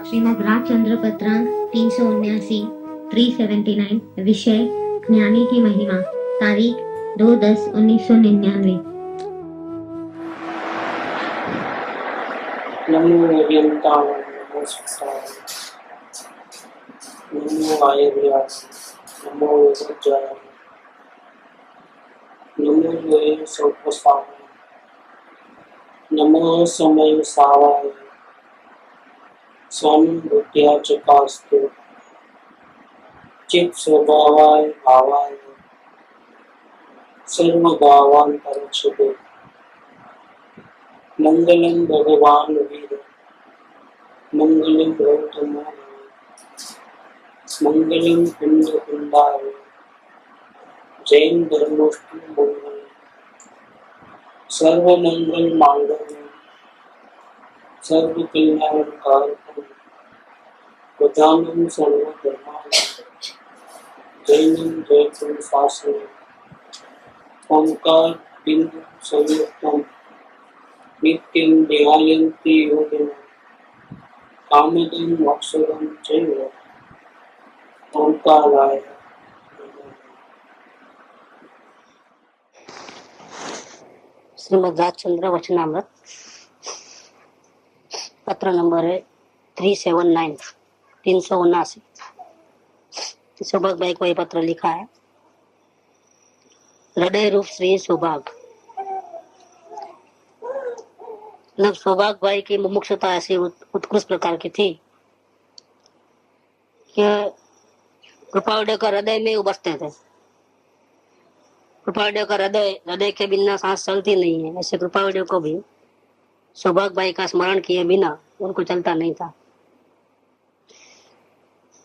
श्रीमद् राजचंद्र पत्रांक 379 379 विषय ज्ञानी की महिमा तारीख 2/10/1999। नमो अरिहंताय नमो सिद्धाय नमो आयर्याय नमो वज्राय नमो लोये सौपसाय नमो समय सावाय स्वामी बुद्ध्या चकास्तु चित स्वभावाय भावाय सर्वभावांतरच्छिदे मंगलम भगवान वीर मंगलम गौतम मंगलम कुंड कुंडाय जैन धर्मोष्टि मंगल सर्वमंगल मांगल्य सर्व कल्याणकारकम प्रधानम सर्वधर्माय जैनम जयपुर शासनम ओंकार बिंदु संयुक्तम नित्यं ध्यायन्ति योगिनः कामदं मोक्षदं चैव ओंकाराय श्रीमद् राजचंद्र वचनामृत पत्र नंबर है 379 379। सौभाग भाई को ये पत्र लिखा है। हृदय रूप श्री सौभाग। मतलब सौभाग भाई की मुमुक्षुता ऐसी उत्कृष्ट प्रकार की थी कि कृपावड़े का हृदय में उबसते थे। कृपावड़े का हृदय के बिना सांस चलती नहीं है। ऐसे कृपावड़े को भी सौभाग भाई का स्मरण किए बिना उनको चलता नहीं था।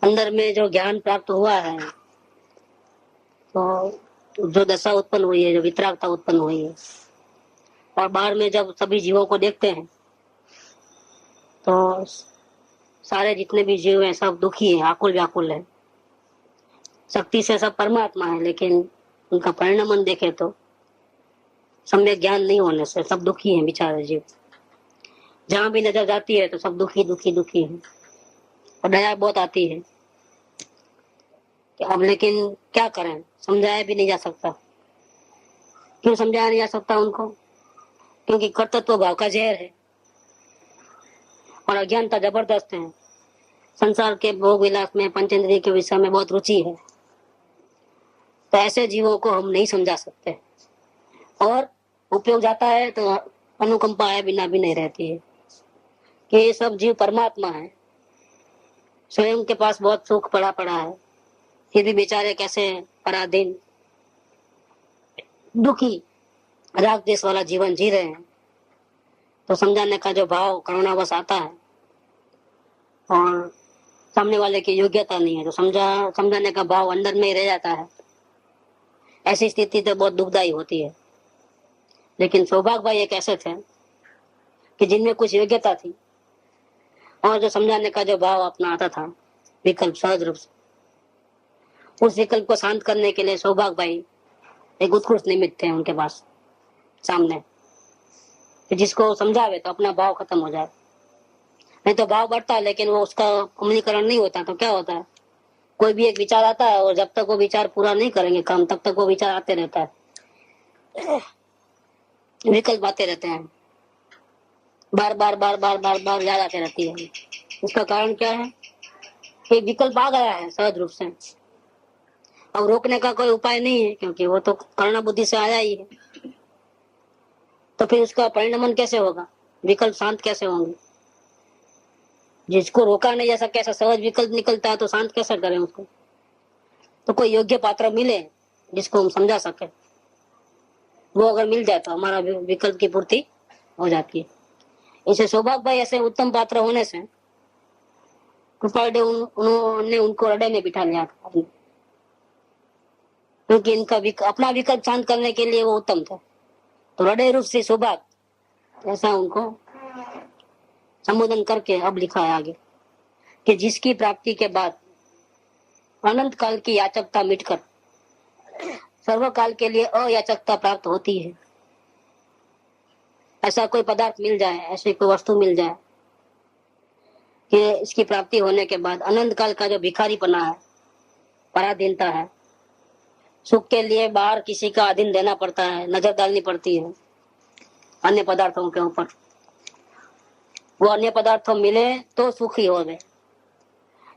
अंदर में जो ज्ञान प्राप्त हुआ है, तो जो दशा उत्पन्न हुई है, जो वितरागता उत्पन्न हुई है, और बाहर में जब सभी जीवों को देखते हैं तो सारे जितने भी जीव हैं सब दुखी हैं, आकुल व्याकुल है। शक्ति से सब परमात्मा है, लेकिन उनका परिणाम देखे तो सम्यक ज्ञान नहीं होने से सब दुखी हैं बेचारे जीव। जहां भी नजर जाती है तो सब दुखी दुखी दुखी है। और दया बहुत आती है कि अब लेकिन क्या करें, समझाया भी नहीं जा सकता। क्यों समझाया नहीं जा सकता उनको? क्योंकि कर्तृत्व भाव का जहर है और अज्ञानता जबरदस्त है। संसार के भोग विलास में, पंचेंद्रिय के विषय में बहुत रुचि है। तो ऐसे जीवों को हम नहीं समझा सकते, और उपयोग जाता है तो अनुकंपा है बिना भी नहीं रहती है कि ये सब जीव परमात्मा है। स्वयं के पास बहुत सुख पड़ा है, फिर भी बेचारे कैसे पराधीन दुखी राग देश वाला जीवन जी रहे हैं। तो समझाने का जो भाव करुणावश आता है, और सामने वाले की योग्यता नहीं है, तो समझाने का भाव अंदर में ही रह जाता है। ऐसी स्थिति तो बहुत दुखदायी होती है। लेकिन सौभाग्य भाई एक ऐसे थे कि जिनमें कुछ योग्यता थी, और जो समझाने का जो भाव अपना आता था विकल्प सहज रूप से, उस विकल्प को शांत करने के लिए सौभाग्य भाई एक उत्कृष्ट निमित्त थे उनके पास सामने, कि जिसको समझावे तो अपना भाव खत्म हो जाए। नहीं तो भाव बढ़ता है लेकिन वो उसका अमलीकरण नहीं होता, तो क्या होता है, कोई भी एक विचार आता है और जब तक वो विचार पूरा नहीं करेंगे काम, तब तक वो विचार आते रहता है, विकल्प आते रहते हैं, बार बार बार बार बार बार याद आते रहती है। उसका कारण क्या है कि विकल्प आ गया है सहज रूप से। अब रोकने का कोई उपाय नहीं है, क्योंकि वो तो करुणा बुद्धि से आया ही है। तो फिर उसका परिणमन कैसे होगा, विकल्प शांत कैसे होंगे? जिसको रोका नहीं जा सके ऐसा सहज विकल्प निकलता है, तो शांत कैसे करें उसको? तो कोई योग्य पात्र मिले जिसको हम समझा सके, वो अगर मिल जाए तो हमारा विकल्प की पूर्ति हो जाती है। इसे सौभाग्य भाई ऐसे उत्तम पात्र होने से कृपाल उन्होंने उनको हृदय में बिठा लिया था, क्योंकि इनका अपना विकल्प शांत करने के लिए वो उत्तम थे। तो हृदय रूप से सौभाग्य ऐसा उनको संबोधन करके अब लिखा है आगे कि जिसकी प्राप्ति के बाद अनंत काल की याचकता मिटकर सर्वकाल के लिए अयाचकता प्राप्त होती है। ऐसा कोई पदार्थ मिल जाए, ऐसी कोई वस्तु मिल जाए कि इसकी प्राप्ति होने के बाद अनंत काल का जो भिखारीपना है, पराधीनता है, सुख के लिए बाहर किसी का अधीन देना पड़ता है, नजर डालनी पड़ती है अन्य पदार्थों के ऊपर। वो अन्य पदार्थों मिले तो सुखी हो गए,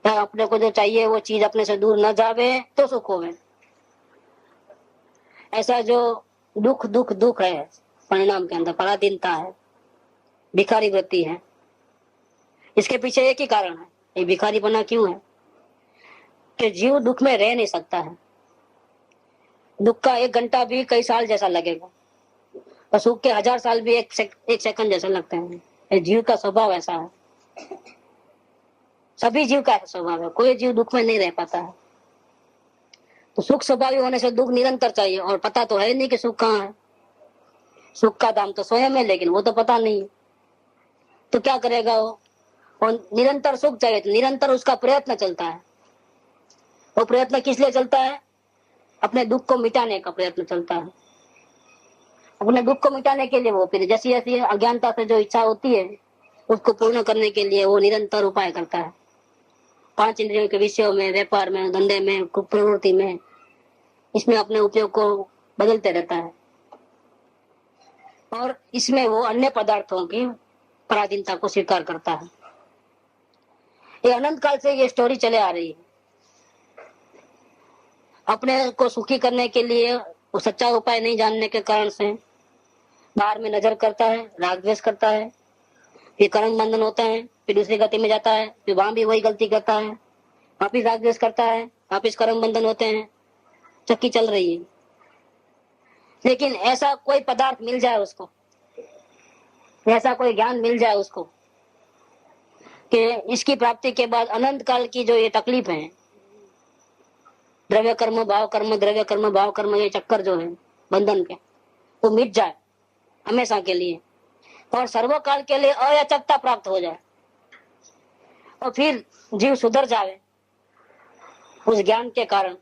या अपने को जो चाहिए वो चीज अपने से दूर न जावे तो सुख हो गए। ऐसा जो दुख दुख दुख है परिणाम के अंदर, पराधीनता है, भिखारी वृत्ति है, इसके पीछे एक ही कारण है। ये भिखारीपना क्यों है कि जीव दुख में रह नहीं सकता है। दुख का 1 घंटा भी कई साल जैसा लगेगा और सुख के 1000 साल भी एक सेकंड जैसा लगते हैं। ये जीव का स्वभाव ऐसा है, सभी जीव का स्वभाव है, कोई जीव दुख में नहीं रह पाता है। तो सुख स्वभावी होने से दुख निरंतर चाहिए, और पता तो है नहीं कि सुख कहाँ है। सुख का दाम तो स्वयं है, लेकिन वो तो पता नहीं है, तो क्या करेगा वो। और निरंतर सुख चाहिए तो निरंतर उसका प्रयत्न चलता है। वो प्रयत्न किस लिए चलता है? अपने दुख को मिटाने का प्रयत्न चलता है। अपने दुख को मिटाने के लिए वो फिर जैसी जैसी अज्ञानता से जो इच्छा होती है उसको पूर्ण करने के लिए वो निरंतर उपाय करता है। 5 इंद्रियों के विषयों में, व्यापार में, धंधे में, प्रवृत्ति में, इसमें अपने उपयोग को बदलते रहता है। और इसमें वो अन्य पदार्थों की पराधीनता को स्वीकार करता है। ये अनंत काल से ये स्टोरी चले आ रही है। अपने को सुखी करने के लिए वो सच्चा उपाय नहीं जानने के कारण से बाहर में नजर करता है, राग द्वेष करता है, फिर कर्म बंधन होता है, फिर दूसरी गति में जाता है, फिर वहां भी वही गलती करता है, वापिस राग द्वेष करता है, वापिस कर्म बंधन होते हैं, चक्की चल रही है। लेकिन ऐसा कोई पदार्थ मिल जाए उसको, ऐसा कोई ज्ञान मिल जाए उसको कि इसकी प्राप्ति के बाद अनंत काल की जो ये तकलीफ है, द्रव्य कर्म भाव कर्म, द्रव्य कर्म भाव कर्म, ये चक्कर जो है बंधन के, वो मिट जाए हमेशा के लिए, और सर्वकाल के लिए अयाचकता प्राप्त हो जाए, और फिर जीव सुधर जाए उस ज्ञान के कारण,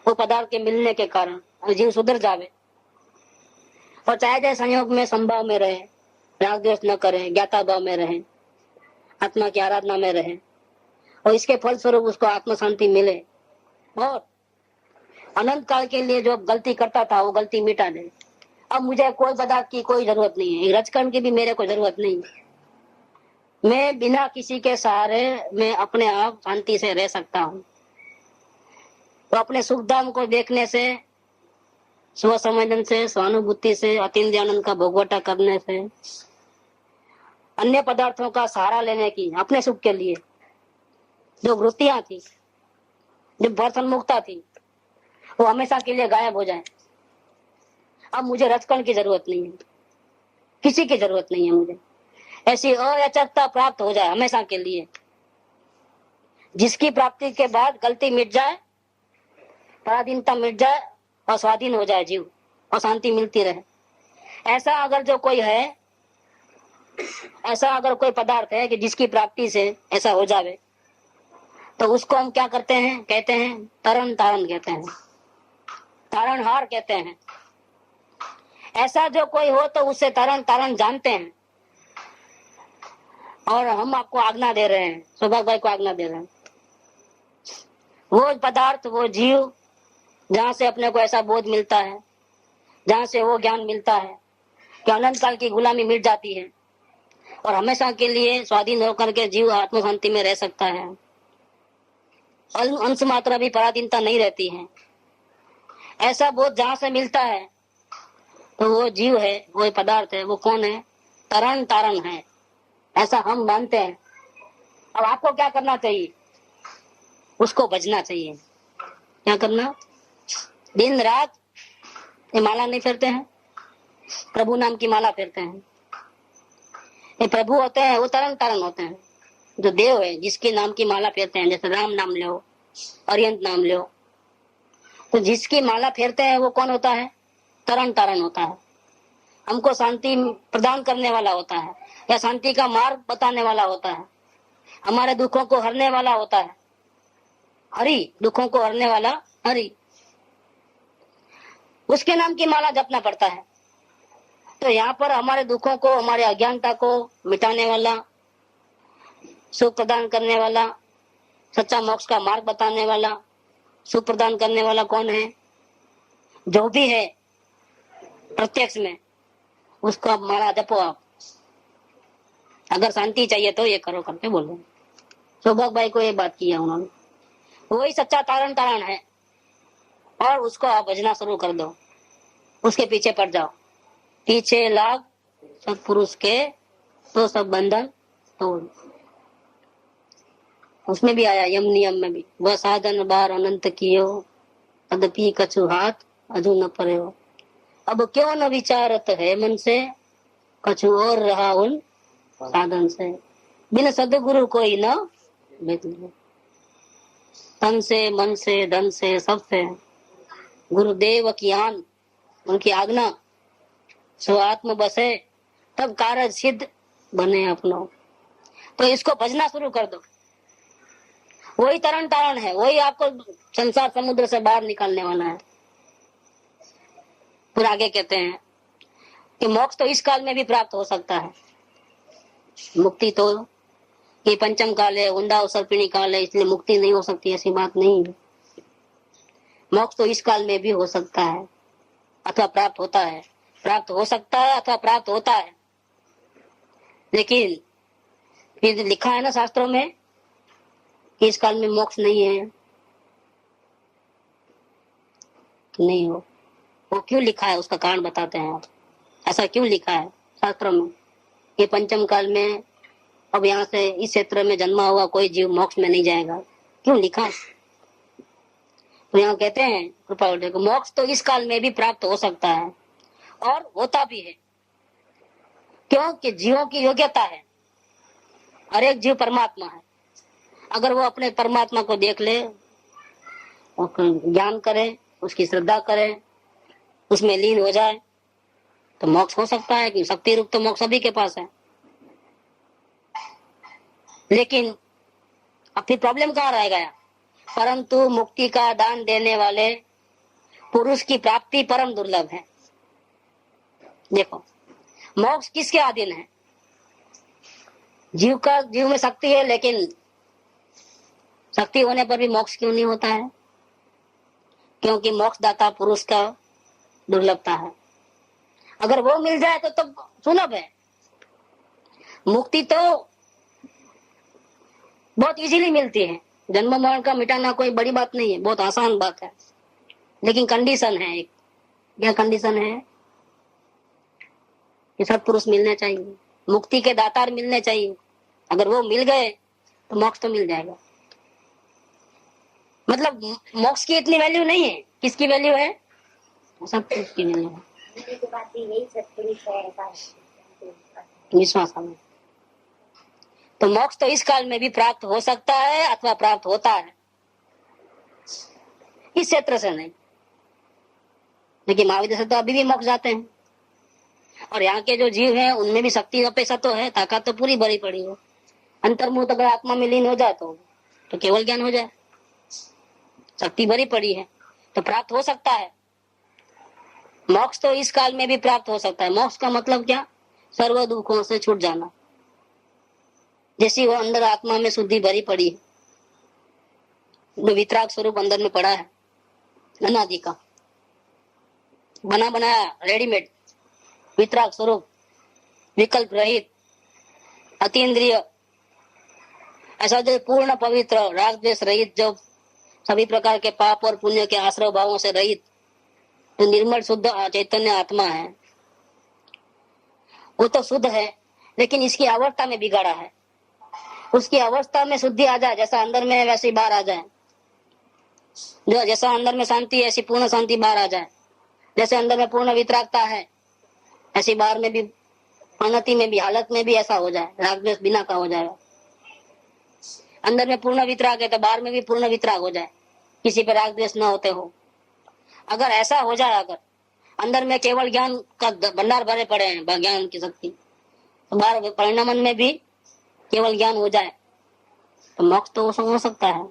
वो पदार्थ के मिलने के कारण जीव सुधर जावे। और चाहे चाहे संयोग में, संभाव में रहे, राग द्वेष न करे, ज्ञाता भाव में रहे, आत्मा की आराधना में रहे, और इसके फलस्वरूप उसको आत्म शांति मिले, और अनंत काल के लिए जो गलती करता था वो गलती मिटा दे। अब मुझे कोई पदार्थ की कोई जरूरत नहीं है, रजकण की भी मेरे को जरूरत नहीं। मैं बिना किसी के सहारे मैं अपने आप शांति से रह सकता हूँ। तो अपने सुख धाम को देखने से, स्व संवेदन से, स्वानुभूति से, अतीन्द्रिय आनंद का भोगवटा करने से, अन्य पदार्थों का सहारा लेने की अपने सुख के लिए जो वृत्तियां थी, जो बर्तन मुक्ता थी, वो हमेशा के लिए गायब हो जाए। अब मुझे रजकण की जरूरत नहीं है, किसी की जरूरत नहीं है मुझे। ऐसी अयाचकता प्राप्त हो जाए हमेशा के लिए, जिसकी प्राप्ति के बाद गलती मिट जाए, पराधीनता मिट जाए और स्वाधीन हो जाए जीव, और शांति मिलती रहे। ऐसा अगर जो कोई है, ऐसा अगर कोई पदार्थ है कि जिसकी प्राप्ति से ऐसा हो जावे, तो उसको हम क्या करते हैं? कहते हैं तरण तारण कहते हैं, तारणहार कहते हैं। ऐसा जो कोई हो तो उसे तरण तारण जानते हैं। और हम आपको आज्ञा दे रहे हैं, सौभाग्य भाई को आज्ञा दे रहे हैं, वो पदार्थ, वो जीव जहाँ से अपने को ऐसा बोध मिलता है, जहाँ से वो ज्ञान मिलता है कि अनंत काल की गुलामी मिट जाती है और हमेशा के लिए स्वाधीन होकर के जीव आत्म शांति में रह सकता है, अंश मात्रा भी पराधीनता नहीं रहती है। ऐसा बोध जहाँ से मिलता है तो वो जीव है, वो पदार्थ है, वो कौन है? तरण तारण है, ऐसा हम मानते हैं। अब आपको क्या करना चाहिए? उसको भजना चाहिए। क्या करना? दिन रात ये माला नहीं फेरते हैं, प्रभु नाम की माला फेरते हैं। ये प्रभु होते हैं, वो तरण तारण होते हैं, जो देव है, जिसके नाम की माला फेरते हैं। जैसे राम नाम लो, अरिहंत नाम लो, तो जिसकी माला फेरते हैं वो कौन होता है? तरण तारण होता है, हमको शांति प्रदान करने वाला होता है, या शांति का मार्ग बताने वाला होता है, हमारे दुखों को हरने वाला होता है। हरि, दुखों को हरने वाला हरि, उसके नाम की माला जपना पड़ता है। तो यहाँ पर हमारे दुखों को, हमारे अज्ञानता को मिटाने वाला, सुख प्रदान करने वाला, सच्चा मोक्ष का मार्ग बताने वाला, सुख प्रदान करने वाला कौन है? जो भी है प्रत्यक्ष में, उसको आप माला जपो। आप अगर शांति चाहिए तो ये करो करके बोलो। सौभाग्य भाई को ये बात किया उन्होंने, वही सच्चा तारण है। और उसको आप भजना शुरू कर दो, उसके पीछे पड़ जाओ, पीछे लाग सत्पुरुष के तो सब बंधन तोड़। उसमें भी आया यम नियम में भी, वह साधन बार अनंत कियो, अदपि कछु हाथ अजू न पड़े। अब क्यों न विचारत है मन से, कछु और रहा उन साधन से। बिन सदगुरु कोई न भेद, तन से मन से धन से सबसे, गुरुदेव की आन उनकी आज्ञा, सो आत्म बसे तब कारज सिद्ध बने अपनो। तो इसको भजना शुरू कर दो, वही तरण तारण है, वही आपको संसार समुद्र से बाहर निकालने वाला है। फिर आगे कहते हैं कि मोक्ष तो इस काल में भी प्राप्त हो सकता है। मुक्ति तो ये पंचम काल है, उंडा सर्पिणी काल है, इसलिए मुक्ति नहीं हो सकती, ऐसी बात नहीं है। मोक्ष तो इस काल में भी हो सकता है अथवा प्राप्त होता है, प्राप्त हो सकता है अथवा प्राप्त होता है। लेकिन फिर लिखा है ना शास्त्रों में कि इस काल में मोक्ष नहीं है, नहीं हो। वो क्यों लिखा है उसका कारण बताते हैं आप। ऐसा क्यों लिखा है शास्त्रों में कि पंचम काल में अब यहाँ से इस क्षेत्र में जन्मा हुआ कोई जीव मोक्ष में नहीं जाएगा, क्यों लिखा? तो यहाँ कहते हैं कृपा को, मोक्ष तो इस काल में भी प्राप्त हो सकता है और होता भी है, क्योंकि जीवों की योग्यता है। हर एक जीव परमात्मा है, अगर वो अपने परमात्मा को देख ले, ज्ञान करे, उसकी श्रद्धा करे, उसमें लीन हो जाए, तो मोक्ष हो सकता है। कि शक्ति रूप तो मोक्ष सभी के पास है। लेकिन अब फिर प्रॉब्लम कहाँ रह गया? परंतु मुक्ति का दान देने वाले पुरुष की प्राप्ति परम दुर्लभ है। देखो, मोक्ष किसके अधीन है? जीव में शक्ति है, लेकिन शक्ति होने पर भी मोक्ष क्यों नहीं होता है? क्योंकि मोक्ष दाता पुरुष का दुर्लभता है। अगर वो मिल जाए तो सुलभ है। मुक्ति तो बहुत इजीली मिलती है, जन्म मरण का मिटाना कोई बड़ी बात नहीं है, बहुत आसान बात है। लेकिन कंडीशन है एक। क्या कंडीशन है? कि सत्पुरुष मिलने चाहिए, मुक्ति के दातार मिलने चाहिए। अगर वो मिल गए तो मोक्ष तो मिल जाएगा। मतलब मोक्ष की इतनी वैल्यू नहीं है। किसकी वैल्यू है? सत्पुरुष की वैल्यू है। विश्वास हमें। तो मोक्ष तो इस काल में भी प्राप्त हो सकता है अथवा प्राप्त होता है, इस क्षेत्र से नहीं। लेकिन महाविद्या से तो अभी भी मोक्ष जाते हैं। और यहाँ के जो जीव हैं उनमें भी शक्ति अपेक्षा तो है, ताकत तो पूरी भरी पड़ी हो। अंतर्मुख अगर आत्मा में लीन हो जाए तो केवल ज्ञान हो जाए, शक्ति भरी पड़ी है, तो प्राप्त हो सकता है। मोक्ष तो इस काल में भी प्राप्त हो सकता है। मोक्ष का मतलब क्या? सर्व दुखों से छूट जाना। जैसी वो अंदर आत्मा में शुद्धि भरी पड़ी है, जो वितराग स्वरूप अंदर में पड़ा है, अनादि का बना बनाया रेडीमेड वितराग स्वरूप, विकल्प रहित, अतीन्द्रिय, ऐसा जो पूर्ण पवित्र, राग द्वेष रहित, जो सभी प्रकार के पाप और पुण्य के आश्रय भावों से रहित, जो निर्मल शुद्ध चैतन्य आत्मा है, वो तो शुद्ध है। लेकिन इसकी अवस्था में बिगाड़ा है। उसकी अवस्था में शुद्धि आ जाए, जैसा अंदर में है वैसे बाहर आ जाए। जो जैसा अंदर में शांति है ऐसी पूर्ण शांति बाहर आ जाए। जैसे अंदर में पूर्ण वितरागता है ऐसी बाहर में भी, अनति में भी, हालत में भी ऐसा हो जाए, राग द्वेष बिना का हो जाएगा। अंदर में पूर्ण वितराग है तो बाहर में भी पूर्ण वितराग हो जाए, किसी पे राग द्वेष न होते हो। अगर ऐसा हो जाए, अगर अंदर में केवल ज्ञान का भंडार भरे पड़े हैं, ज्ञान की शक्ति, तो बाहर परिणामन में भी केवल ज्ञान हो जाए, तो मोक्ष तो हो सकता है।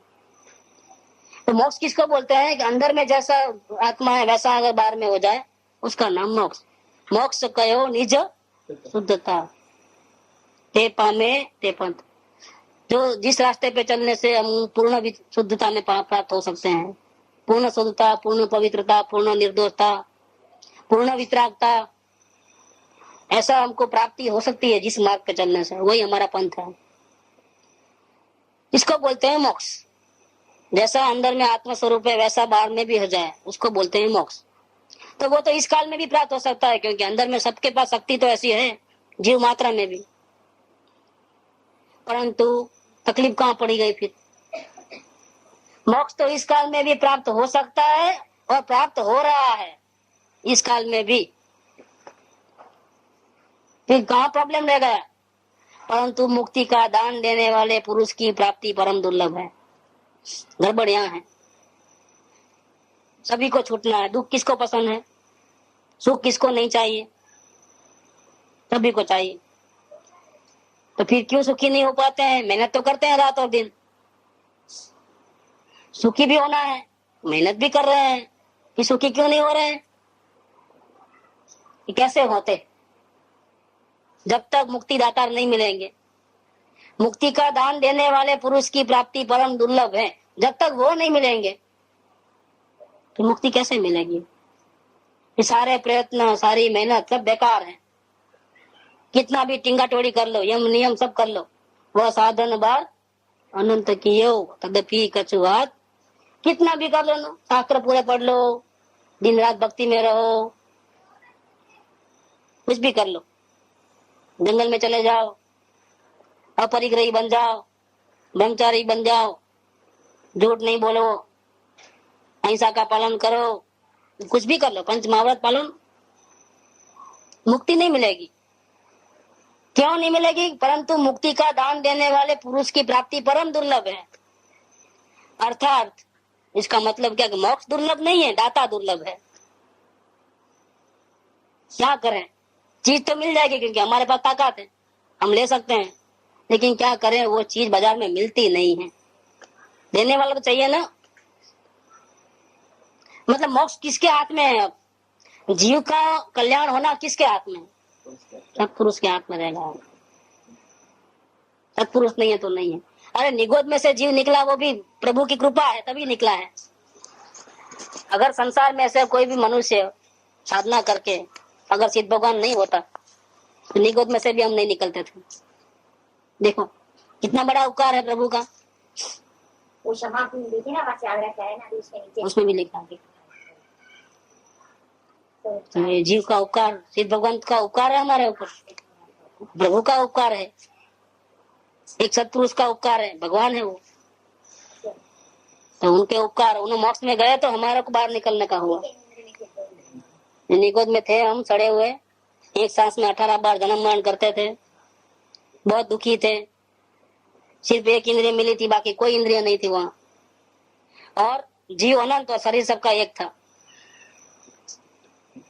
तो मोक्ष किसको बोलते हैं? कि अंदर में जैसा आत्मा है वैसा अगर बाहर में हो जाए, उसका नाम मोक्ष। मोक्ष कहो निज शुद्धता, ते पामे ते पंथ। जो जिस रास्ते पे चलने से हम पूर्ण शुद्धता में प्राप्त हो सकते हैं, पूर्ण शुद्धता, पूर्ण पवित्रता, पूर्ण निर्दोषता, पूर्ण वितरागता, ऐसा हमको प्राप्ति हो सकती है जिस मार्ग पे चलने से, वही हमारा पंथ है। इसको बोलते हैं मोक्ष। जैसा अंदर में आत्मा स्वरूप है वैसा बाहर में भी हो जाए, उसको बोलते हैं मोक्ष। तो वो तो इस काल में भी प्राप्त हो सकता है, क्योंकि अंदर में सबके पास शक्ति तो ऐसी है, जीव मात्रा में भी। परंतु तकलीफ कहाँ पड़ी गई फिर? मोक्ष तो इस काल में भी प्राप्त हो सकता है और प्राप्त हो रहा है इस काल में भी। फिर कहाँ प्रॉब्लम रह गया? परंतु मुक्ति का दान देने वाले पुरुष की प्राप्ति परम दुर्लभ है। गड़बड़ यहाँ है। सभी को छूटना है। दुख किसको पसंद है? सुख किसको नहीं चाहिए? सभी को चाहिए। तो फिर क्यों सुखी नहीं हो पाते हैं? मेहनत तो करते हैं रात और दिन, सुखी भी होना है, मेहनत भी कर रहे हैं, कि सुखी क्यों नहीं हो रहे हैं? कैसे होते? जब तक मुक्ति दातार नहीं मिलेंगे। मुक्ति का दान देने वाले पुरुष की प्राप्ति परम दुर्लभ है। जब तक वो नहीं मिलेंगे तो मुक्ति कैसे मिलेगी? ये सारे प्रयत्न, सारी मेहनत सब बेकार है। कितना भी टिंगा टोड़ी कर लो, यम नियम सब कर लो, वह साधन बार अनंत कियो तदपि कछुआत। कितना भी कर लो ना, शास्त्र पूरे पढ़ लो, दिन रात भक्ति में रहो, कुछ भी कर लो, जंगल में चले जाओ, अपरिग्रही बन जाओ, ब्रह्मचारी बन जाओ, झूठ नहीं बोलो, अहिंसा का पालन करो, कुछ भी कर लो, पंच महाव्रत पालन, मुक्ति नहीं मिलेगी। क्यों नहीं मिलेगी? परंतु मुक्ति का दान देने वाले पुरुष की प्राप्ति परम दुर्लभ है। अर्थात इसका मतलब क्या कि मोक्ष दुर्लभ नहीं है, दाता दुर्लभ है। क्या करें? चीज तो मिल जाएगी क्योंकि हमारे पास ताकत है, हम ले सकते हैं, लेकिन क्या करें, वो चीज बाजार में मिलती नहीं है। देने वाला तो चाहिए ना। मतलब मोक्ष किसके हाथ में है? अब जीव का कल्याण होना किसके हाथ में? सत्पुरुष के हाथ में रहेगा। सत्पुरुष नहीं है तो नहीं है। अरे निगोद में से जीव निकला, वो भी प्रभु की कृपा है तभी निकला है। अगर संसार में से कोई भी मनुष्य साधना करके अगर सिद्ध भगवान नहीं होता तो निगोद में से भी हम नहीं निकलते थे। देखो कितना बड़ा उपकार है प्रभु का। वो समाप्ति मिली थी ना, वहाँ से आगरा से आया ना, अभी उसके नीचे उसमें भी लिखा है। तो ये जीव का उपकार, सिद्ध भगवान का उपकार है हमारे ऊपर, प्रभु का उपकार है, एक सत्पुरुष का उपकार है, भगवान है वो। तो उनके उपकार, उन्होंने मोक्ष में गए तो हमारे को बाहर निकलने का हुआ। निगोद में थे हम सड़े हुए, एक सांस में 18 बार जन्म मरण करते थे, बहुत दुखी थे। सिर्फ एक इंद्रिय मिली थी, बाकी कोई इंद्रिय नहीं थी वहां। और जीव अनंत और शरीर सबका एक था।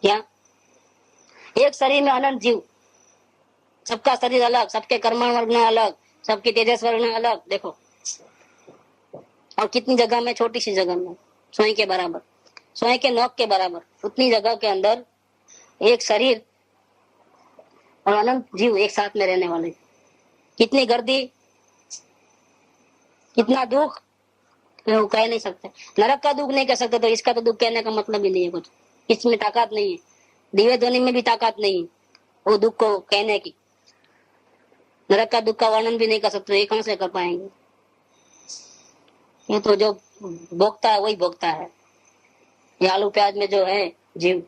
क्या? एक शरीर में अनंत जीव, सबका शरीर अलग, सबके कर्म वर्णन अलग, सबकी तेजस वर्णन अलग। देखो, और कितनी जगह में, छोटी सी जगह में, स्वयं के बराबर, स्वयं के नौक के बराबर, उतनी जगह के अंदर एक शरीर और अनंत जीव एक साथ में रहने वाले। कितनी गर्दी, कितना दुख, वो कह नहीं सकते। नरक का दुख नहीं कह सकते, तो इसका तो दुख कहने का मतलब ही नहीं है कुछ। इसमें ताकत नहीं है, दिव्य ध्वनि में भी ताकत नहीं है वो दुख को कहने की। नरक का दुख का वर्णन भी नहीं कर सकते, ये कहां से कर पाएंगे? ये तो जो भोगता है वही भोगता है। ये आलू प्याज में जो है जीव,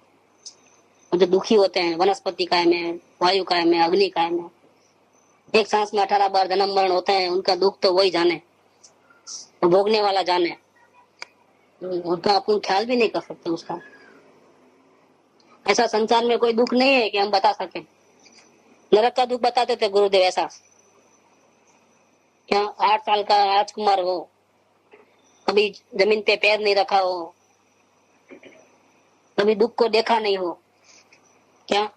जो दुखी होते हैं, वनस्पति काय में, वायु काय में, अग्नि काय में, एक सांस में 18 बार जन्म मरण होते हैं, उनका दुख तो वही जाने, वो भोगने वाला जाने। उनका अपन ख्याल भी नहीं कर सकते उसका। ऐसा संसार में कोई दुख नहीं है कि हम बता सके। नरक का दुख बताते थे गुरुदेव ऐसा, क्या 8 साल का राजकुमार हो, कभी जमीन पे पैर नहीं रखा हो, कभी दुख को देखा नहीं हो, क्या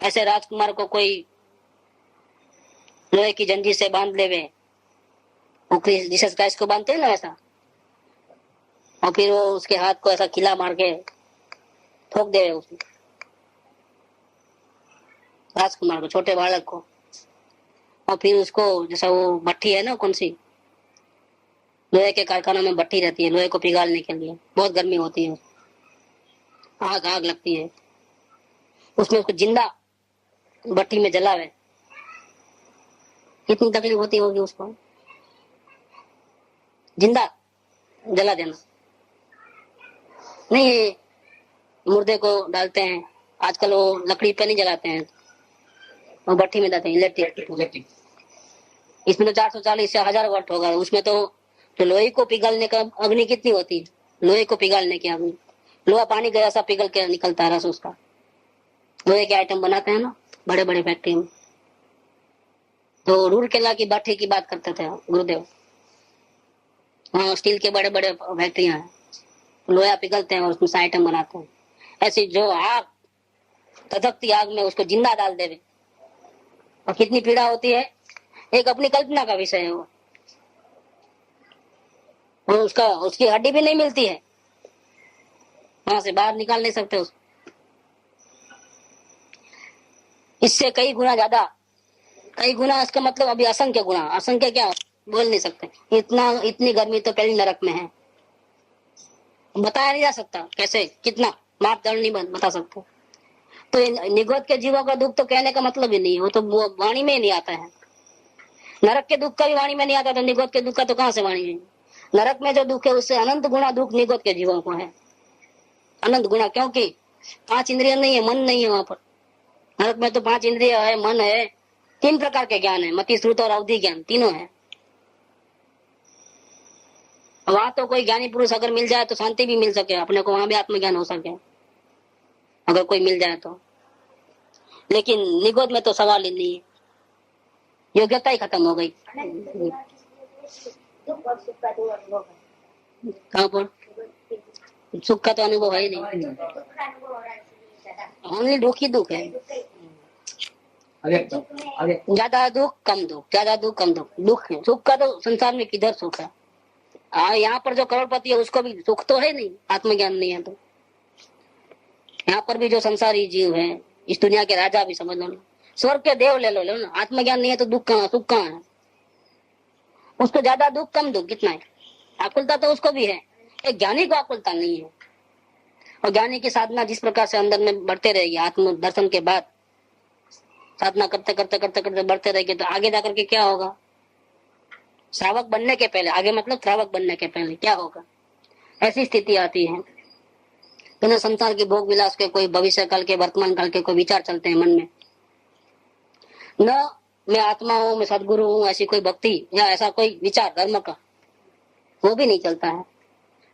ऐसे राजकुमार को कोई लोहे की जंजीर से बांध लेवे, जीसस क्राइस्ट को बांधते हैं ना वैसा, और फिर वो उसके हाथ को ऐसा किला मार के ठोक दे उसने, राजकुमार को, छोटे बालक को, और फिर उसको जैसा वो भट्टी है ना, कौन सी लोहे के कारखानों में भट्टी रहती है लोहे को पिघालने के लिए, बहुत गर्मी होती है, आग आग लगती है, उसमें उसको जिंदा भट्टी में जलावे, कितनी तकलीफ होती होगी उसको, जिंदा जला देना। नहीं ये मुर्दे को डालते हैं आजकल, वो लकड़ी पे नहीं जलाते हैं, वो भट्टी में डालते हैं, इलेक्ट्रिक। इसमें तो 440 से 1000 वाट होगा, उसमें तो लोहे को पिघलने का अग्नि कितनी होती है, लोहे को पिघालने की अग्नि, लोहा पानी गया सा पिघल के निकलता है रस उसका। लोहे के आइटम बनाते हैं ना बड़े बड़े फैक्ट्री में। तो रूरकेला की भट्टी की बात करते थे गुरुदेव, हाँ स्टील के बड़े बड़े फैक्ट्रियां हैं, लोहा पिघलते हैं और उसमें से आइटम बनाते हैं। ऐसी जो आग धधकती आग में उसको जिंदा डाल देवे, और कितनी पीड़ा होती है, एक अपनी कल्पना का विषय है वो, और उसकी हड्डी भी नहीं मिलती है, वहां से बाहर निकाल नहीं सकते उसको। इससे कई गुना ज्यादा, कई गुना, इसका मतलब अभी असंख्य गुना, असंख्य क्या बोल नहीं सकते, इतनी गर्मी तो पहले नरक में है, बताया नहीं जा सकता कैसे, कितना मापदंड नहीं बता सकते। तो निगोद के जीवों का दुख तो कहने का मतलब ही नहीं है, वो तो वाणी में ही नहीं आता है। नरक के दुख का भी वाणी में नहीं आता, तो निगोद के दुख का तो कहां से वाणी में। नरक में जो दुख है उससे अनंत गुना दुख निगोद के जीवों को है, अनंत गुना, क्योंकि 5 इंद्रिय नहीं है, मन नहीं है वहां पर। नरक में तो 5 इंद्रिय है, मन है, 3 प्रकार के ज्ञान है, मति श्रुत और अवधि ज्ञान, तीनों है। वहां तो कोई ज्ञानी पुरुष अगर मिल जाए तो शांति भी मिल सके अपने को, वहां भी आत्मज्ञान हो सके अगर कोई मिल जाए तो। लेकिन निगोद में तो सवाल ही नहीं है, योग्यता ही खत्म हो गई। दुख और सुख का दो अनुभव है। कहाँ पर सुख का तो अनुभव है ही नहीं, ओनली दुख ही दुख है। ज्यादा दुख कम दुख, ज्यादा दुख कम दुख है। सुख का तो संसार में किधर सुख है, यहाँ पर जो करोड़पति है उसको भी सुख तो है नहीं, आत्मज्ञान नहीं है तो। यहाँ पर भी जो संसारी जीव है, इस दुनिया के राजा भी समझ लो ना, स्वर्ग के देव ले लो ना, आत्मज्ञान नहीं है तो दुख कहाँ, सुख कहाँ है। उसको ज्यादा दुख कम दुख कितना है, आकुलता तो उसको भी है, एक ज्ञानी को आकुलता नहीं है। और ज्ञानी की साधना जिस प्रकार से अंदर में बढ़ते रहेगी, आत्म दर्शन के बाद साधना करते करते करते करते बढ़ते रहेगी, तो आगे जाकर के क्या होगा, श्रावक बनने के पहले, आगे मतलब श्रावक बनने के पहले क्या होगा, ऐसी स्थिति आती है। तो संसार के भोग विलास के, कोई भविष्य काल के, वर्तमान काल के कोई विचार चलते हैं मन में, न मैं आत्मा हूँ, मैं सदगुरु हूँ, ऐसी कोई भक्ति या ऐसा कोई विचार धर्म का, वो भी नहीं चलता है।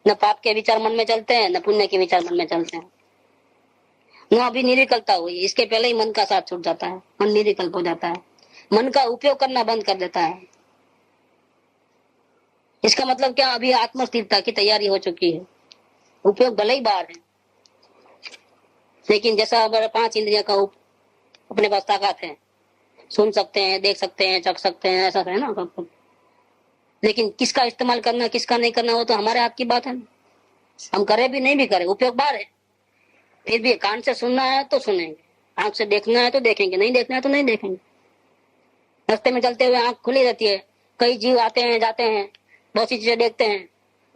न पाप के विचार मन में चलते हैं, न पुण्य के विचार मन में चलते हैं, न अभी निर्विकल्पता हुई, इसके पहले ही मन का साथ छूट जाता है, मन निर्विकल्प हो जाता है, मन का उपयोग करना बंद कर देता है। इसका मतलब क्या, अभी आत्मस्थिरता की तैयारी हो चुकी है, उपयोग भले ही बाहर है, लेकिन जैसा हमारे 5 इंद्रियों का अपने पास ताकत है, सुन सकते हैं, देख सकते हैं, चख सकते हैं, ऐसा है ना सब कुछ, लेकिन किसका इस्तेमाल करना किसका नहीं करना वो तो हमारे हाथ की बात है। हम करे भी नहीं भी करे, उपयोग बाहर है। फिर भी कान से सुनना है तो सुनेंगे, आंख से देखना है तो देखेंगे, नहीं देखना है तो नहीं देखेंगे। रास्ते में चलते हुए आंख खुली रहती है, कई जीव आते हैं जाते हैं, बहुत सी चीजें देखते हैं,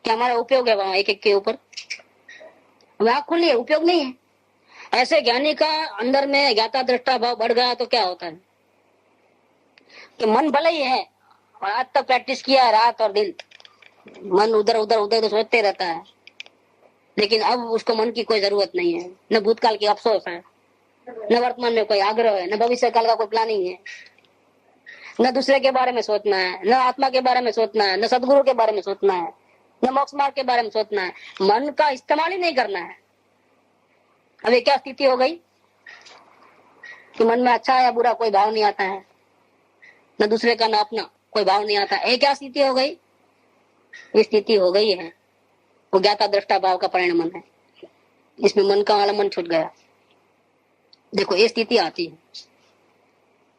क्या हमारा उपयोग है वहां एक एक के ऊपर, आंख खुली है, उपयोग नहीं है। ऐसे ज्ञानी का अंदर में ज्ञाता दृष्टा भाव बढ़ गया तो क्या होता है कि मन भले ही है और आज तक प्रैक्टिस किया है रात और दिन, मन उधर उधर उधर सोचते रहता है, लेकिन अब उसको मन की कोई जरूरत नहीं है, न भूतकाल की अफसोस है, न वर्तमान में कोई आग्रह है, न भविष्य काल का कोई प्लानिंग है, न दूसरे के बारे में सोचना है, न आत्मा के बारे में सोचना है, न सदगुरु के बारे में सोचना है, न मोक्ष मार्ग के बारे में सोचना है, मन का इस्तेमाल ही नहीं करना है। अब ये क्या स्थिति हो गई कि मन में अच्छा या बुरा कोई भाव नहीं आता है, न दूसरे का न अपना कोई भाव नहीं आता है, क्या स्थिति हो गई, ये स्थिति हो गई है, वो ज्ञाता दृष्टा भाव का परिणाम है, इसमें मन का वाला मन छूट गया। देखो ये स्थिति आती है,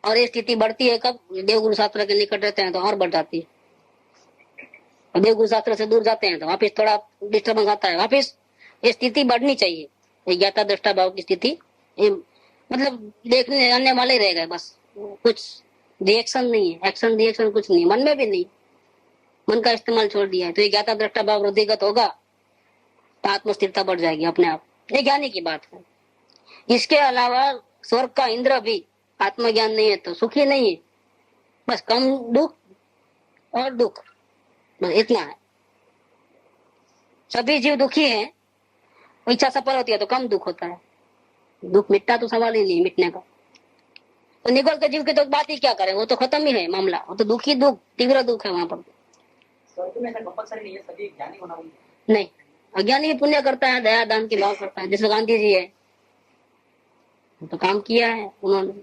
और ये स्थिति बढ़ती है कब, देवगुरु शास्त्र के निकट रहते हैं तो और बढ़ जाती है, और देवगुरु शास्त्र से दूर जाते हैं तो वापिस थोड़ा डिस्टर्बेंस आता है, वापिस ये स्थिति बढ़नी चाहिए, ये ज्ञाता दृष्टा भाव की स्थिति, मतलब देखने आने वाले रह गए, बस कुछ रिएक्शन नहीं है, एक्शन रिएक्शन कुछ नहीं, मन में भी नहीं, मन का इस्तेमाल छोड़ दिया है, तो ये ज्ञाता दृष्टा भाव वृद्धिगत होगा तो आत्मस्थिरता बढ़ जाएगी अपने आप। ये ज्ञानी की बात है। इसके अलावा स्वर्ग का इंद्र भी आत्मज्ञान नहीं है तो सुखी नहीं है, बस कम दुख और दुख, बस इतना है। सभी जीव दुखी हैं, इच्छा सफल होती है तो कम दुख होता है, दुख मिटता तो सवाल ही नहीं मिटने का। तो निगल के जीव की तो बात ही क्या करें, वो तो खत्म ही है मामला, वो तो दुख ही दुख, तीव्र दुख है वहां पर। नहीं, अज्ञानी पुण्य करता है, दया दान की भाव करता है, जैसे गांधी जी है तो काम किया है उन्होंने।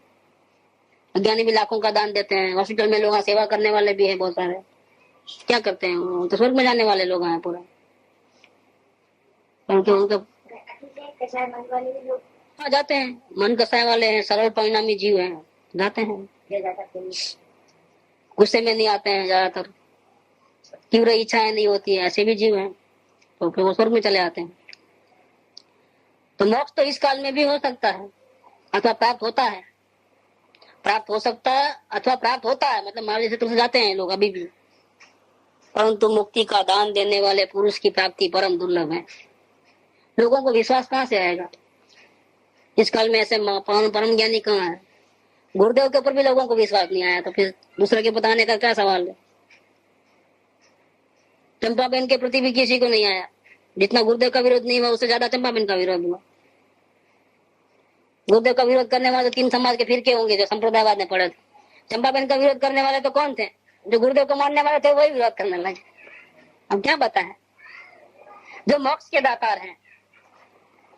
अज्ञानी भी लाखों का दान देते हैं, हॉस्पिटल में लोग सेवा करने वाले भी है बहुत सारे, क्या करते हैं वो तो स्वर्ग में जाने वाले लोग हैं पूरा, क्योंकि उनका हाँ जाते हैं, मन कसाय वाले हैं, सरल परिणामी जीव हैं, जाते हैं, गुस्से में नहीं आते हैं ज्यादातर, तीव्र इच्छाएं नहीं होती है, ऐसे भी जीव हैं, तो फिर वो स्वर्ग में चले आते हैं। तो मोक्ष तो इस काल में भी हो सकता है अथवा प्राप्त होता है, प्राप्त हो सकता है अथवा प्राप्त होता है, मतलब महावीर क्षेत्र से जाते हैं लोग अभी भी, परंतु मुक्ति का दान देने वाले पुरुष की प्राप्ति परम दुर्लभ है। लोगों को विश्वास कहाँ से आएगा इस काल में, ऐसे परम ज्ञानी कहाँ है। गुरुदेव के ऊपर भी लोगों को विश्वास नहीं आया, तो फिर दूसरे के बताने का क्या सवाल है। चंपाबेन के प्रति भी किसी को नहीं आया, जितना गुरुदेव का विरोध नहीं हुआ उससे ज्यादा चंपाबेन का विरोध हुआ। गुरुदेव का विरोध करने वाले 3 समाज के फिरके होंगे जो संप्रदायवाद में पड़े थे, चंपाबेन का विरोध करने वाले तो कौन थे, जो गुरुदेव को मानने वाले थे वही विरोध करने लगे। अब क्या बताएं, जो मोक्ष के दातार हैं,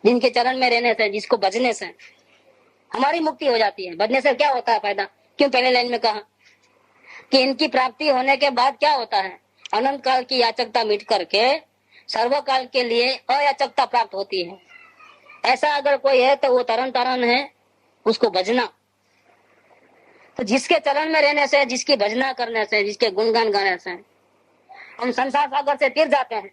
जिनके चरण में रहने से, जिसको भजने से हमारी मुक्ति हो जाती है। भजने से क्या होता है फायदा, क्यों पहले लाइन में कहा कि इनकी प्राप्ति होने के बाद क्या होता है, अनंत काल की याचकता मिट करके सर्वकाल के लिए अयाचकता प्राप्त होती है। ऐसा अगर कोई है तो वो तरन तारण है, उसको भजना। तो जिसके चरण में रहने से, जिसकी भजना करने से, जिसके गुणगान गाने से हम संसार सागर से तिर जाते हैं,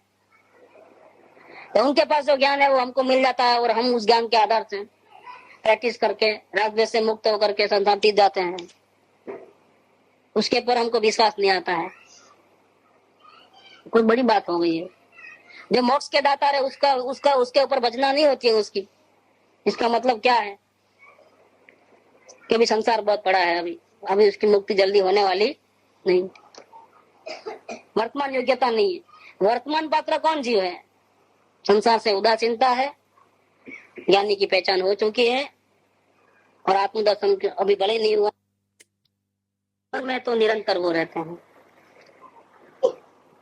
तो उनके पास जो ज्ञान है वो हमको मिल जाता है, और हम उस ज्ञान के आधार से प्रैक्टिस करके रागद्वेष से मुक्त होकर के संसार तिर जाते हैं। उसके पर हमको विश्वास नहीं आता है, कोई बड़ी बात हो गई है। जो मोक्ष के दाता है उसके ऊपर भजना नहीं होती है उसकी। इसका मतलब क्या है कि अभी संसार बहुत बड़ा है, अभी उसकी मुक्ति जल्दी होने वाली नहीं, वर्तमान योग्यता नहीं है। वर्तमान पात्र कौन जीव है, संसार से उदासीनता है, ज्ञानी की पहचान हो चुकी है, और आत्मदर्शन अभी भले नहीं हुआ, पर में तो निरंतर वो रहते हैं,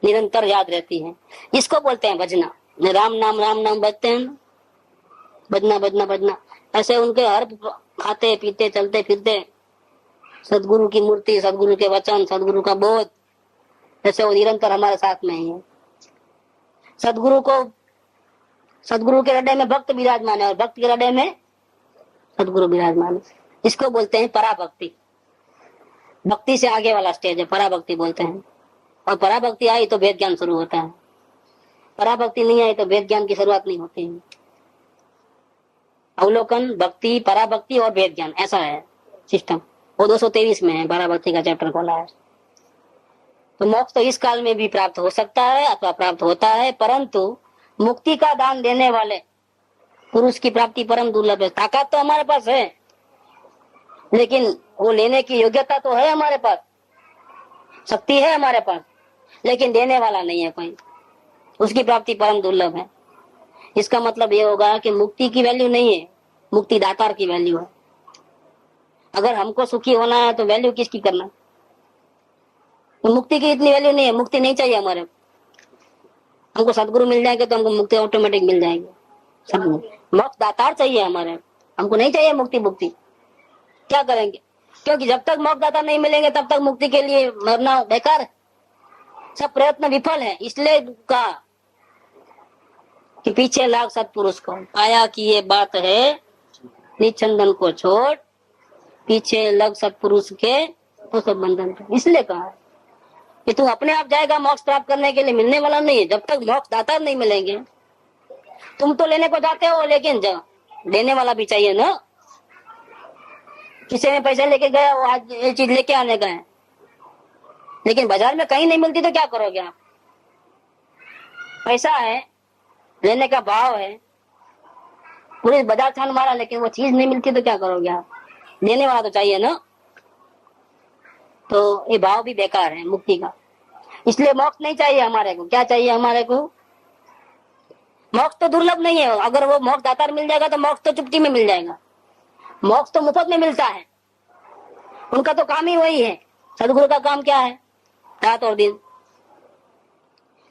निरंतर याद रहती है। इसको बोलते हैं भजना। राम नाम बजते हैं, भजना भजना भजना। ऐसे उनके हर खाते पीते चलते फिरते सदगुरु की मूर्ति, सदगुरु के वचन, सदगुरु का बोध, ऐसे वो निरंतर हमारे साथ में ही है। सदगुरु के हृदय में भक्त विराजमान है, और भक्त के हृदय में सदगुरु विराजमान है। इसको बोलते हैं पराभक्ति। भक्ति से आगे वाला स्टेज है, पराभक्ति बोलते हैं। और पराभक्ति आई तो वेद ज्ञान शुरू होता है, पराभक्ति नहीं आई तो वेद ज्ञान की शुरुआत नहीं होती है। अवलोकन, भक्ति, पराभक्ति और वेद ज्ञान, ऐसा है सिस्टम। वो 223 में है, पराभक्ति का चैप्टर खोला है। तो मोक्ष तो इस काल में भी प्राप्त हो सकता है अथवा प्राप्त होता है, परंतु मुक्ति का दान देने वाले पुरुष की प्राप्ति परम दुर्लभ है। ताकत तो हमारे पास है, लेकिन वो लेने की योग्यता तो है हमारे पास, शक्ति है हमारे पास, लेकिन देने वाला नहीं है कोई, उसकी प्राप्ति परम दुर्लभ है। इसका मतलब ये होगा कि मुक्ति की वैल्यू नहीं है, मुक्ति दातार की वैल्यू है। अगर हमको सुखी होना है तो वैल्यू किसकी करना, तो मुक्ति की इतनी वैल्यू नहीं है, मुक्ति नहीं चाहिए हमारे। हमको सदगुरु मिल जाएंगे तो हमको मुक्ति ऑटोमेटिक मिल जाएगी। सब मोक्ष दातार चाहिए हमारे, हमको नहीं चाहिए मुक्ति। क्या करेंगे, क्योंकि जब तक मोक्ष दाता नहीं मिलेंगे तब तक मुक्ति के लिए मरना बेकार है, सब प्रयत्न विफल है। इसलिए कहा कि पीछे लाग सत्पुरुष को, पाया कि ये बात है निचंदन को छोड़, पीछे लग सत्पुरुष के तो सब बंधन। इसलिए कहा कि तू अपने आप जाएगा मोक्ष प्राप्त करने के लिए, मिलने वाला नहीं है जब तक मोक्ष दाता नहीं मिलेंगे। तुम तो लेने को जाते हो, लेकिन देने वाला भी चाहिए ना। किसी ने पैसे लेके गया, वो आज ये चीज लेके आने गए, लेकिन बाजार में कहीं नहीं मिलती तो क्या करोगे आप? पैसा है, लेने का भाव है, पूरे बाजार छान मारा, लेकिन वो चीज नहीं मिलती तो क्या करोगे आप? लेने वाला तो चाहिए ना। तो ये भाव भी बेकार है मुक्ति का। इसलिए मोक्ष नहीं चाहिए हमारे को। क्या चाहिए हमारे को? मोक्ष तो दुर्लभ नहीं है। अगर वो मोक्ष दातार मिल जाएगा तो मोक्ष तो चुटकी में मिल जाएगा। मोक्ष तो मुफ्त में मिलता है। उनका तो काम ही वही है। सदगुरु का काम क्या है? रात और दिन।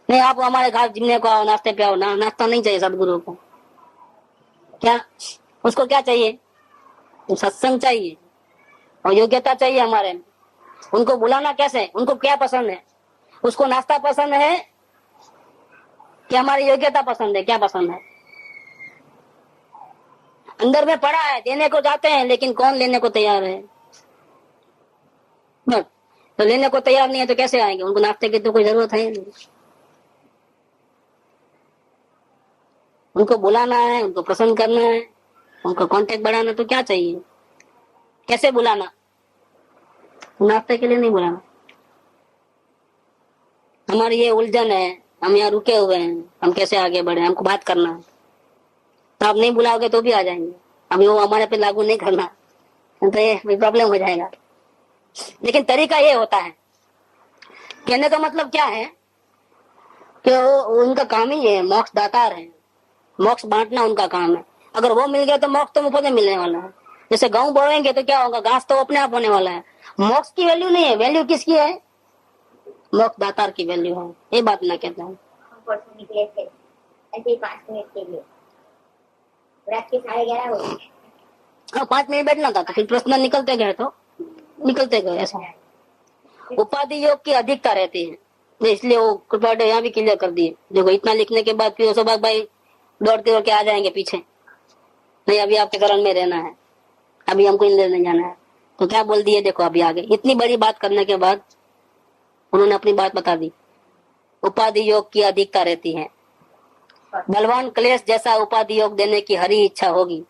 नहीं, आप हमारे घर जिमने को आओ, नाश्ते पे आओ ना, नाश्ता नहीं चाहिए सदगुरु को। क्या उसको क्या चाहिए? तो सत्संग चाहिए और योग्यता चाहिए हमारे में। उनको बुलाना कैसे? उनको क्या पसंद है? उसको नाश्ता पसंद है कि हमारी योग्यता पसंद है? क्या पसंद है? अंदर में पड़ा है, देने को जाते हैं, लेकिन कौन लेने को तैयार है? बस तो लेने को तैयार नहीं है तो कैसे आएंगे? उनको नाश्ते की तो कोई जरूरत है नहीं। उनको बुलाना है, उनको पसंद करना है, उनका कांटेक्ट बढ़ाना, तो क्या चाहिए? कैसे बुलाना? नाश्ते के लिए नहीं बुलाना। हमारी ये उलझन है, हम यहाँ रुके हुए हैं, हम कैसे आगे बढ़े? हमको बात करना है। तो आप नहीं बुलाओगे तो भी आ जाएंगे। अभी वो हमारे पे लागू नहीं करना, तो ये प्रॉब्लम हो जाएगा। लेकिन तरीका ये होता है। कहने का मतलब क्या है कि उनका काम ही है, मोक्ष दातार है, मोक्ष बांटना उनका काम है। अगर वो मिल गया तो मोक्ष तो मुफ्त में मिलने वाला है। जैसे गेहूं बोएंगे तो क्या होगा? घास तो अपने आप होने वाला है। मोक्ष की वैल्यू नहीं है। वैल्यू किसकी है? मोक्ष दातार की वैल्यू है। ये बात मैं कहता हूँ। हम परसों निकले थे ऐसे ही 5 मिनट के लिए, रात के 11:30 हो गए। हाँ, 5 मिनट बैठना था तो फिर प्रश्न निकलते गए तो निकलते गए। ऐसा उपाधि योग की अधिकता रहती है, इसलिए वो कृपा यहाँ भी क्लियर कर दिए। देखो, इतना लिखने के बाद फिर सब भाई दौड़ते दौड़ के आ जाएंगे पीछे। नहीं, अभी आपके शरण में रहना है, अभी हमको इन लेने जाना है। तो क्या बोल दिए? देखो अभी आगे इतनी बड़ी बात करने के बाद उन्होंने अपनी बात बता दी। उपाधि योग की अधिकता रहती है। बलवान क्लेश जैसा उपाधि योग देने की हरी इच्छा होगी।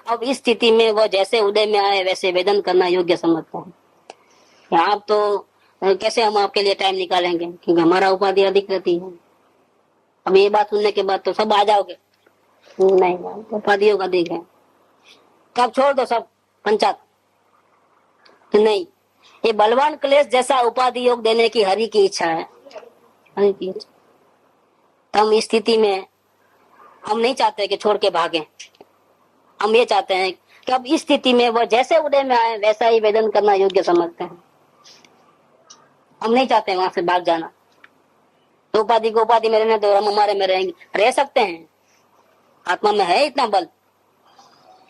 अब इस स्थिति में वह जैसे उदय में आए वैसे वेदन करना योग्य समझता है। आप तो कैसे हम आपके लिए टाइम निकालेंगे, क्योंकि हमारा उपाधि अधिक रहती है। अब ये बात सुनने के बाद तो सब आ जाओगे। नहीं, उपाधि योग अधिक है, कब छोड़ दो सब पंचायत। नहीं, ये बलवान क्लेश जैसा उपाधि योग देने की हरि की इच्छा है। हरि की इच्छा। तो हम इस स्थिति में हम नहीं चाहते कि छोड़ के भागें। हम ये चाहते हैं कि अब इस स्थिति में वो जैसे उदय में आए वैसा ही वेदन करना योग्य समझते हैं। हम नहीं चाहते वहां से भाग जाना। तो उपाधि को उपाधि में रहने दो, हम हमारे में रहेंगे। रह सकते हैं, आत्मा में है इतना बल,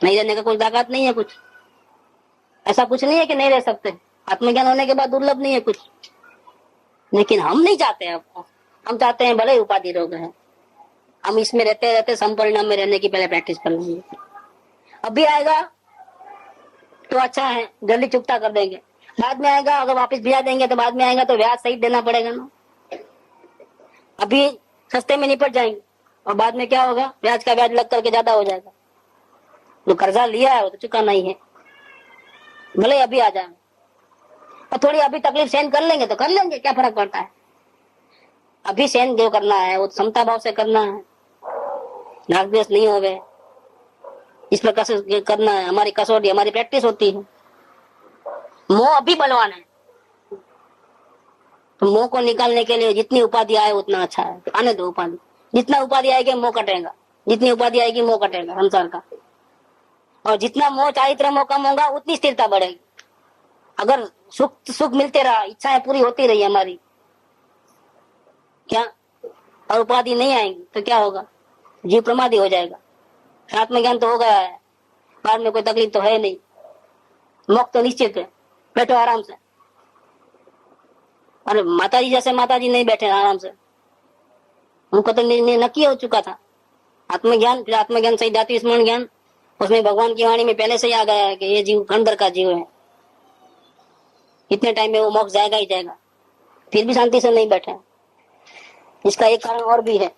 नहीं रहने का कोई ताकत नहीं है। कुछ ऐसा कुछ नहीं है कि नहीं रह सकते। आत्मज्ञान होने के बाद दुर्लभ नहीं है कुछ। लेकिन हम नहीं चाहते। अब हम चाहते हैं भले ही उपाधि रोग है, हम इसमें रहते रहते संपरिणाम में रहने की पहले प्रैक्टिस कर लेंगे। अभी आएगा तो अच्छा है, जल्दी चुकता कर देंगे। बाद में आएगा, अगर वापस भिजा देंगे तो बाद में आएगा तो ब्याज सहित देना पड़ेगा ना। अभी सस्ते में निपट जाएंगे और बाद में क्या होगा? ब्याज का ब्याज लग करके ज्यादा हो जाएगा। जो कर्जा लिया है वो तो चुका नहीं है, भले अभी आ जाए। और थोड़ी अभी तकलीफ सहन कर लेंगे तो कर लेंगे, क्या फर्क पड़ता है। अभी सहन जो करना है वो समता भाव से करना है, राग द्वेष नहीं होवे, इस प्रकार से करना है। हमारी कसौटी, हमारी प्रैक्टिस होती है। मोह अभी बलवान है, तो मोह को निकालने के लिए जितनी उपाधि आए उतना अच्छा है। आने दो उपाधि, जितना उपाधि आएगी मोह कटेगा, जितनी उपाधि आएगी मोह कटेगा संसार का। और जितना मोह चारित्र मोह कम होगा उतनी स्थिरता बढ़ेगी। अगर सुख मिलते रहा, इच्छाएं पूरी होती रही हमारी, क्या और उपाधि नहीं आएंगी तो क्या होगा? जीव प्रमादी हो जाएगा। आत्मज्ञान तो हो गया है, बाद में कोई तकलीफ तो है नहीं, मोक्ष तो निश्चित है। बैठो आराम से। अरे माताजी जैसे माताजी नहीं बैठे आराम से, उनको तो नक्की हो चुका था आत्मज्ञान। फिर आत्मज्ञान सही जाति स्मरण ज्ञान, उसमें भगवान की वाणी में पहले से ही आ गया है कि ये जीव खंडर का जीव है, इतने टाइम में वो मोक्ष जाएगा ही जाएगा। फिर भी शांति से नहीं बैठे। इसका एक कारण और भी है।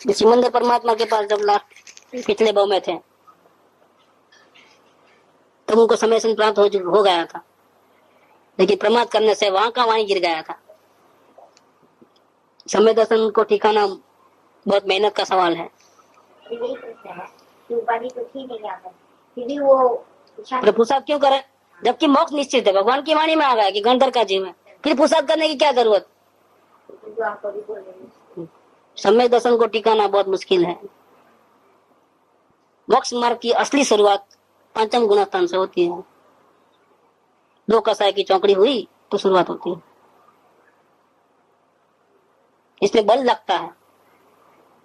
सिमंदर परमात्मा के पास जब लास्ट पिछले भाव में थे तब उनको समय से प्राप्त हो गया था, लेकिन प्रमाद करने से वहां का वहीं गिर गया था। समय दर्शन को ठिकाना बहुत मेहनत का सवाल है। यही प्रश्न है कि उपाधि तो थी नहीं यहाँ पर, फिर भी वो पुरुषार्थ क्यों करे जबकि मोक्ष निश्चित है? भगवान की वाणी में आ गया कि गणधर का जीव है, फिर पुरुषार्थ करने की क्या जरूरत? जो आप अभी बोल रहे हैं। समय दर्शन को टिकाना बहुत मुश्किल है। मोक्ष मार्ग की असली शुरुआत पंचम गुण स्थान से होती है। 2 कसाई की चौकड़ी हुई तो शुरुआत होती है। इसमें बल लगता है।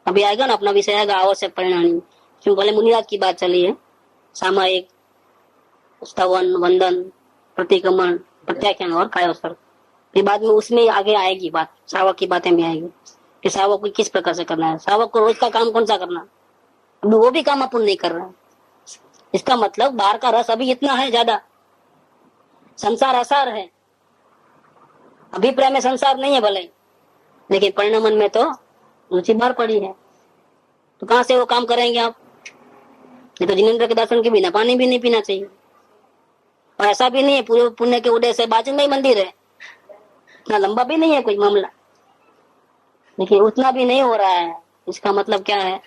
अभी आएगा ना, अपना विषय आएगा आवश्यक परिणामी, इसमें भले मुनिराज की बात चली है, सामायिक, स्तवन, वंदन, प्रतिक्रमण, प्रत्याख्यान और कायोस्तर। फिर बाद में उसमें आगे आएगी बात, सावक की बातें भी आएगी कि सावक को किस प्रकार से करना है। सावक को रोज का काम कौन सा करना, अब वो भी काम अपन नहीं कर रहा है। इसका मतलब बाहर का रस अभी इतना है ज्यादा, संसार असार है, अभिप्राय में संसार नहीं है भले, लेकिन परिणमन में तो रुचि बाहर पड़ी है। तो कहां से वो काम करेंगे आप? ये तो जिनेंद्र के दर्शन के बिना पानी भी नहीं पीना चाहिए। और ऐसा भी नहीं है पूरे पुण्य के उदय से बाजू में ही मंदिर है, इतना लंबा भी नहीं है कोई मामला, लेकिन उतना भी नहीं हो रहा है। इसका मतलब क्या है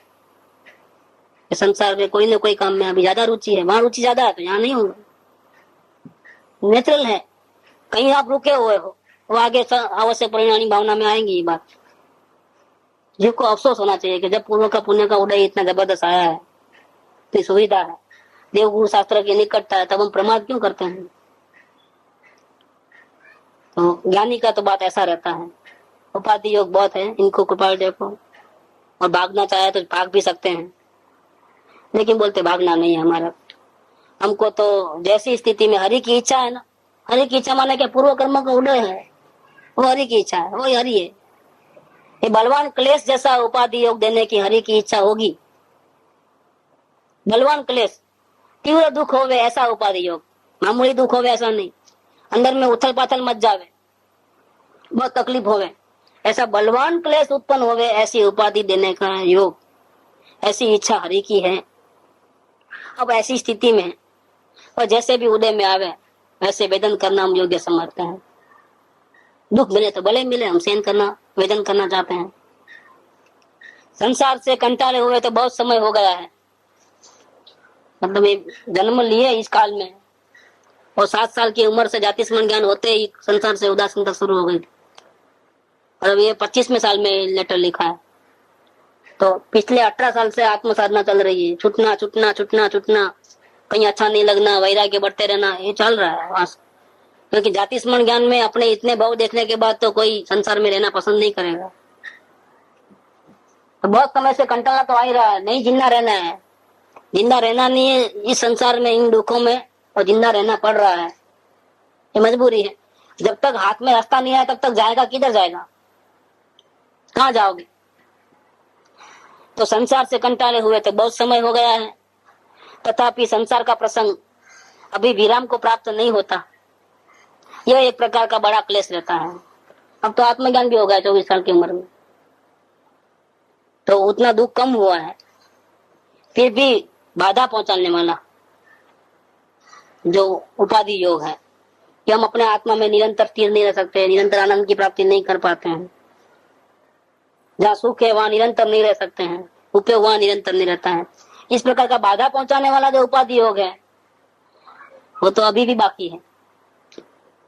कि संसार में कोई ना कोई काम में अभी ज्यादा रुचि है, वहां रुचि ज्यादा है तो यहाँ नहीं होगा। नेचुरल है। कहीं आप रुके हुए हो, वो आगे आवश्यक परिणामी भावना में आएंगी ये बात। जिसको अफसोस होना चाहिए कि जब पूर्व का पुण्य का उदय इतना जबरदस्त आया है, इतनी सुविधा है, देवगुरु शास्त्र की निकटता है, तब हम प्रमाद क्यों करते हैं? तो ज्ञानी का तो बात ऐसा रहता है, उपाधि योग बहुत है, इनको कृपा देखो, और भागना चाहे तो भाग भी सकते हैं, लेकिन बोलते भागना नहीं है हमारा। हमको तो जैसी स्थिति में हरि की इच्छा है ना, हरि की इच्छा माने क्या? पूर्व कर्म का उदय है, वो हरि की इच्छा है, वो हरि है। ये बलवान क्लेश जैसा उपाधि योग देने की हरि की इच्छा होगी। बलवान क्लेश, तीव्र दुख होवे ऐसा उपाधि योग, मामूली दुख होवे ऐसा नहीं, अंदर में उथल पाथल मच जावे, बहुत तकलीफ होवे, ऐसा बलवान क्लेश उत्पन्न होवे ऐसी उपाधि देने का योग, ऐसी इच्छा हरि की है। अब ऐसी स्थिति में और जैसे भी उदय में आवे वैसे वेदन करना हम योग्य समझते हैं। दुख मिले तो भले मिले, हम सहन करना, वेदन करना चाहते हैं। संसार से कंटाले हुए तो बहुत समय हो गया है, मतलब ये जन्म लिए इस काल में, और 7 साल की उम्र से जाति स्मरण ज्ञान होते ही संसार से उदासीनता शुरू हो गई, और अब ये 25वें साल में लेटर लिखा है। तो पिछले 18 साल से आत्म साधना चल रही है, छुटना छुटना छुटना छुटना, कहीं अच्छा नहीं लगना, वैराग्य बढ़ते रहना, ये चल रहा है वास। क्योंकि जाति स्मरण ज्ञान में अपने इतने भाव देखने के बाद तो कोई संसार में रहना पसंद नहीं करेगा। तो बहुत समय से कंटाला तो आ ही रहा है, नहीं जिंदा रहना है, जिंदा रहना नहीं है इस संसार में, इन दुखों में, और जिंदा रहना पड़ रहा है, ये मजबूरी है। जब तक हाथ में रास्ता नहीं आया तब तक जाएगा किधर जाएगा, कहाँ जाओगे? तो संसार से कंटाले हुए तो बहुत समय हो गया है, तथापि संसार का प्रसंग अभी विराम को प्राप्त नहीं होता। यह एक प्रकार का बड़ा क्लेश रहता है। अब तो आत्मज्ञान भी हो गया 24 साल की उम्र में, तो उतना दुख कम हुआ है। फिर भी बाधा पहुंचाने वाला जो उपाधि योग है कि हम अपने आत्मा में निरंतर स्थिर नहीं रह सकते, निरंतर आनंद की प्राप्ति नहीं कर पाते हैं। जहाँ सुख है वहां निरंतर नहीं रह सकते हैं, उपयोग वहां निरंतर नहीं रहता है। इस प्रकार का बाधा पहुंचाने वाला जो उपाधि योग है वो तो अभी भी बाकी है,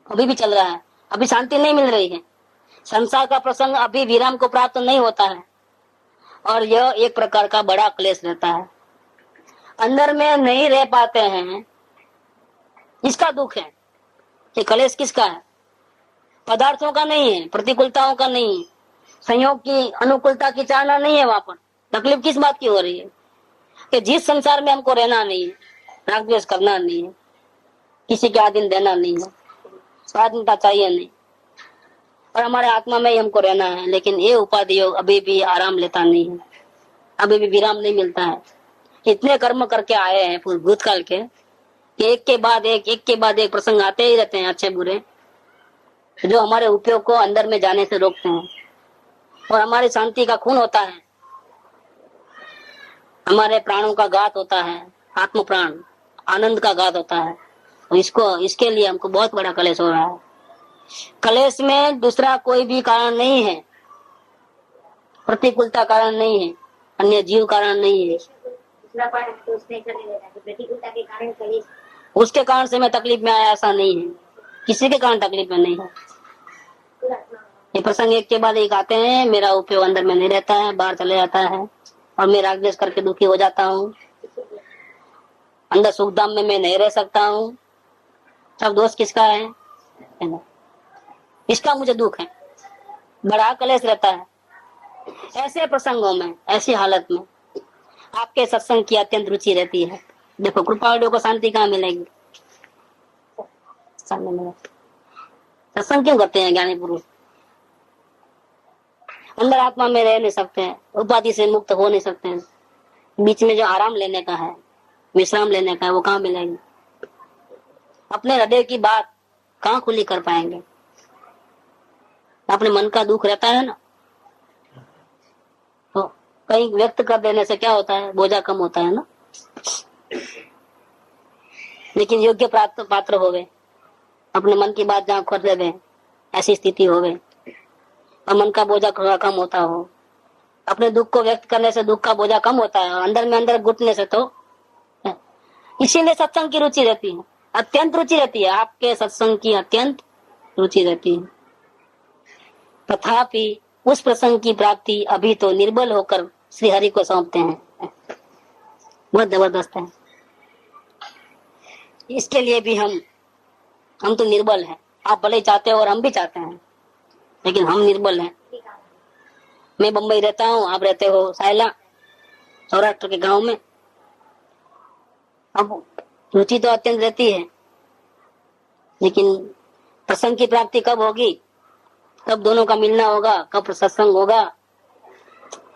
अभी भी चल रहा है, अभी शांति नहीं मिल रही है। संसार का प्रसंग अभी विराम को प्राप्त नहीं होता है, और यह एक प्रकार का बड़ा क्लेश रहता है। अंदर में नहीं रह पाते हैं, इसका दुख है। ये क्लेश किसका है? पदार्थों का नहीं है, प्रतिकूलताओं का नहीं है, संयोग की अनुकूलता की चाहना नहीं है। वहां पर तकलीफ किस बात की हो रही है कि जिस संसार में हमको रहना नहीं है, राग द्वेष करना नहीं है, किसी के अधीन देना नहीं है, स्वाधीनता चाहिए नहीं, और हमारे आत्मा में ही हमको रहना है, लेकिन ये उपाधि योग अभी भी आराम लेता नहीं है, अभी भी विराम नहीं मिलता है। इतने कर्म करके आए हैं भूतकाल के कि एक के बाद एक प्रसंग आते ही रहते हैं, अच्छे बुरे, जो हमारे उपयोग को अंदर में जाने से रोकते हैं, और हमारी शांति का खून होता है, हमारे प्राणों का घात होता है, आत्म प्राण आनंद का घात होता है। तो इसके लिए हमको बहुत बड़ा कलेश हो रहा है। कलेश में दूसरा कोई भी कारण नहीं है, प्रतिकूलता कारण नहीं है, अन्य जीव कारण नहीं है। दूसरा पाठ तो उसने कर लिया था कि प्रतिकूलता के कारण कलेश, उसके कारण से मैं तकलीफ में आया ऐसा नहीं है, किसी के कारण तकलीफ में नहीं है। ये प्रसंग एक के बाद एक आते हैं, मेरा उपयोग अंदर में नहीं रहता है, बाहर चले जाता है और मैं राग द्वेष करके दुखी हो जाता हूँ। अंदर सुखधाम में मैं नहीं रह सकता हूँ। सब दोष किसका है ना? इसका मुझे दुख है, बड़ा कलेश रहता है। ऐसे प्रसंगों में, ऐसी हालत में आपके सत्संग की अत्यंत रुचि रहती है। देखो कृपालुओं को शांति कहाँ मिलेगी? सत्संग क्यों करते हैं ज्ञानी पुरुष? अंदर आत्मा में रह नहीं सकते हैं, उपाधि से मुक्त हो नहीं सकते हैं। बीच में जो आराम लेने का है, विश्राम लेने का है, वो कहाँ मिलेगी? अपने हृदय की बात कहाँ खुली कर पाएंगे? अपने मन का दुख रहता है ना, तो कहीं व्यक्त कर देने से क्या होता है? बोझा कम होता है ना। लेकिन योग्य पात्र हो गए, अपने मन की बात जहाँ खोल दे, ऐसी स्थिति हो गई और मन का बोझा थोड़ा कम होता हो। अपने दुख को व्यक्त करने से दुख का बोझा कम होता है और अंदर में अंदर घुटने से तो। इसीलिए सत्संग की रुचि रहती है, अत्यंत रुचि रहती है, आपके सत्संग की अत्यंत रुचि रहती है। तथापि उस प्रसंग की प्राप्ति अभी तो निर्बल होकर श्री हरि को सौंपते हैं। बहुत जबरदस्त है। इसके लिए भी हम तो निर्बल हैं। आप भले चाहते हो और हम भी चाहते हैं, लेकिन हम निर्बल हैं। मैं बंबई रहता हूँ, आप रहते हो सायला, सौराष्ट्र के गांव में। अब रुचि तो अत्यंत रहती है, लेकिन प्रसंग की प्राप्ति कब होगी? कब दोनों का मिलना होगा? कब सत्संग होगा?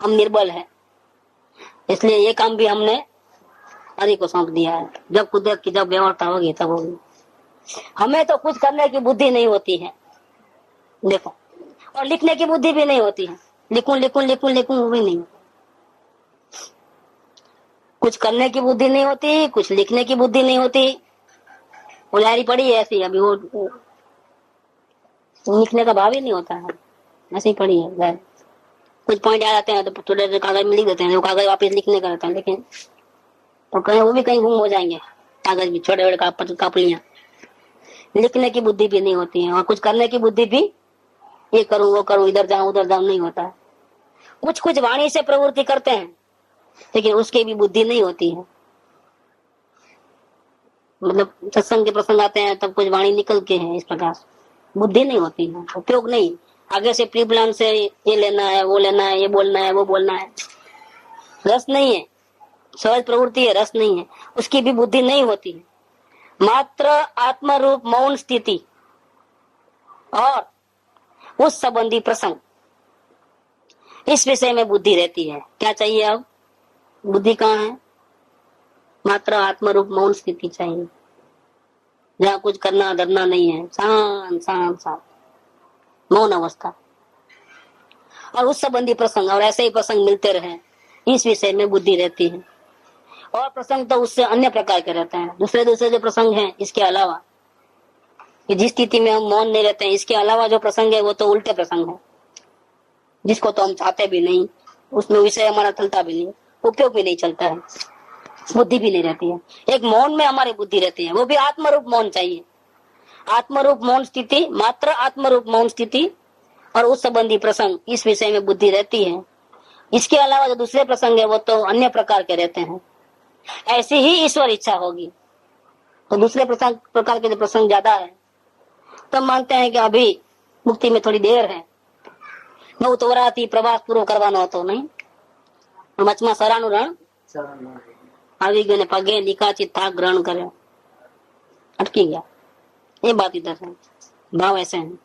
हम निर्बल हैं, इसलिए ये काम भी हमने हरि को सौंप दिया है। जब कुदरत की जब व्यवस्था होगी तब होगी। हमें तो कुछ करने की बुद्धि नहीं होती है, देखो, और लिखने की बुद्धि भी नहीं होती है। लिखूं लिखूं लिखूं लिखूं वो भी नहीं। कुछ करने की बुद्धि नहीं होती, कुछ लिखने की बुद्धि नहीं होती। वो लारी पड़ी है ऐसी, अभी वो लिखने का भाव ही नहीं होता है, ऐसी पड़ी है। कुछ पॉइंट आ जाते हैं तो थोड़े देर कागज में लिख देते हैं, वो कागज वापस लिखने का रहता है, लेकिन तो कहीं वो भी कहीं गुम हो जाएंगे। कागज भी छोटे बड़े कापलियां, लिखने की बुद्धि भी नहीं होती है। और कुछ करने की बुद्धि भी, ये करूं वो करूं, इधर जाऊं उधर जाऊं, नहीं होता है। कुछ कुछ वाणी से प्रवृत्ति करते हैं, लेकिन उसकी भी बुद्धि नहीं होती है। मतलब सत्संग के प्रसंग आते हैं तब कुछ वाणी निकल के है, इस प्रकार बुद्धि नहीं होती है, उपयोग नहीं। आगे से प्री प्लान से ये लेना है, वो लेना है, ये बोलना है, वो बोलना है, रस नहीं है। सहज प्रवृत्ति है, रस नहीं है, उसकी भी बुद्धि नहीं होती है। मात्र आत्मरूप मौन स्थिति और उस संबंधी प्रसंग, इस विषय में बुद्धि रहती है। क्या चाहिए अब? बुद्धि कहाँ है? मात्र आत्मरूप मौन स्थिति चाहिए, जहाँ कुछ करना डरना नहीं है, शांत शांत शांत मौन अवस्था। और उस संबंधी प्रसंग, और ऐसे ही प्रसंग मिलते रहे, इस विषय में बुद्धि रहती है। और प्रसंग तो उससे अन्य प्रकार के रहते हैं, दूसरे दूसरे जो प्रसंग हैं इसके अलावा, जिस स्थिति में हम मौन नहीं रहते हैं, इसके अलावा जो प्रसंग है वो तो उल्टे प्रसंग है, जिसको तो हम चाहते भी नहीं, उसमें विषय हमारा चलता भी नहीं, उपयोग भी नहीं चलता है, बुद्धि भी नहीं रहती है। एक मौन में हमारी बुद्धि रहती है, वो भी आत्मरूप मौन चाहिए। आत्मरूप मौन स्थिति, मात्र आत्मरूप मौन स्थिति और उस संबंधी प्रसंग, इस विषय में बुद्धि रहती है। इसके अलावा जो दूसरे प्रसंग है वो तो अन्य प्रकार के रहते हैं। ऐसी ही ईश्वर इच्छा होगी तो दूसरे प्रकार के जो प्रसंग ज्यादा है, तब मानते हैं कि अभी मुक्ति में थोड़ी देर है, બહુ તોરાથી પ્રવાસ પૂરો કરવાનો હતો નહીં, વચમાં સરાનું રણ આવી ગયું ને પગે નિકાચી થાક ગ્રહણ કર્યો, अटकी गया। ये बात इधर है, भाव ऐसे हैं।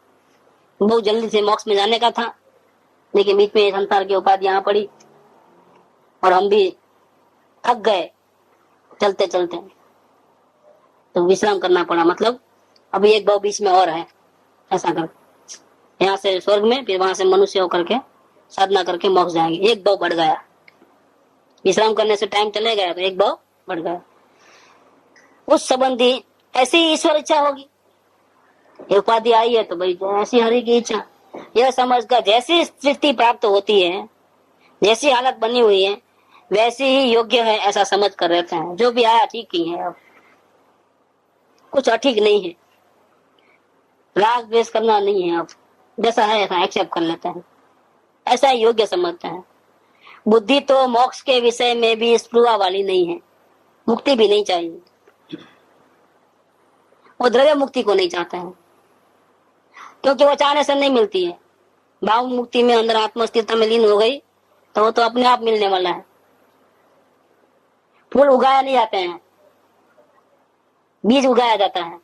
बहुत जल्दी से मोक्ष में जाने का था, लेकिन बीच में संसार की उपाधि यहाँ पड़ी और हम भी थक गए चलते चलते, तो विश्राम करना पड़ा। मतलब अभी एक भाव बीच में और है, ऐसा कर यहाँ से स्वर्ग में, फिर वहां से मनुष्य होकर के साधना करके मोक्ष जाएंगे। एक भाव बढ़ गया, विश्राम करने से टाइम चले गया तो एक भाव बढ़ गया। उस संबंधी ऐसी ईश्वर इच्छा होगी। ये उपाधि आई है तो भाई ऐसी हरि की इच्छा, यह समझकर जैसी स्थिति प्राप्त होती है, जैसी हालत बनी हुई है वैसी ही योग्य है ऐसा समझ कर रहते हैं। जो भी आया ठीक ही है, अब कुछ अठीक नहीं है, राग द्वेष करना नहीं है, अब जैसा है ऐसा एक्सेप्ट कर लेते हैं, ऐसा ही योग्य समझते हैं। बुद्धि तो मोक्ष के विषय में भी स्पृहा वाली नहीं है, मुक्ति भी नहीं चाहिए, वो द्रव्य मुक्ति को नहीं चाहते हैं, क्योंकि वो चाहने से नहीं मिलती है। भाव मुक्ति में अंदर आत्म स्थिरता में लीन हो गई तो वो तो अपने आप मिलने वाला है। फूल उगाया नहीं जाते हैं, बीज उगाया जाता है।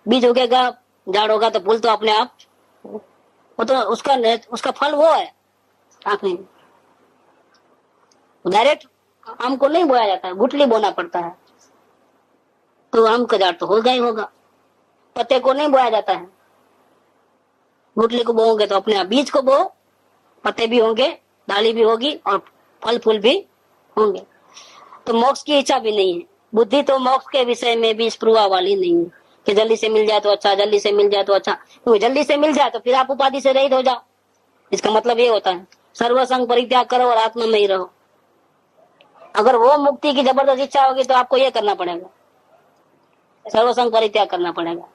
बीज उगेगा, झाड़ होगा तो फूल तो अपने आप, वो तो उसका फल वो है आखिरी। डायरेक्ट आम को नहीं बोया जाता है, गुठली बोना पड़ता है, तो आम का झाड़ तो होगा ही होगा। पत्ते को नहीं बोया जाता है, गुठली को बोओगे तो अपने आप, बीज को बो, पत्ते भी होंगे, डाली भी होगी और फल फूल भी होंगे। तो मोक्ष की इच्छा भी नहीं है। बुद्धि तो मोक्ष के विषय में भी स्पृहा वाली नहीं है कि जल्दी से मिल जाए तो अच्छा, जल्दी से मिल जाए तो अच्छा। तो जल्दी से मिल जाए तो फिर आप उपाधि से रहित हो जाओ। इसका मतलब ये होता है सर्वसंग परित्याग करो और आत्मा में ही रहो। अगर वो मुक्ति की जबरदस्त इच्छा होगी तो आपको ये करना पड़ेगा, सर्वसंग परित्याग करना पड़ेगा,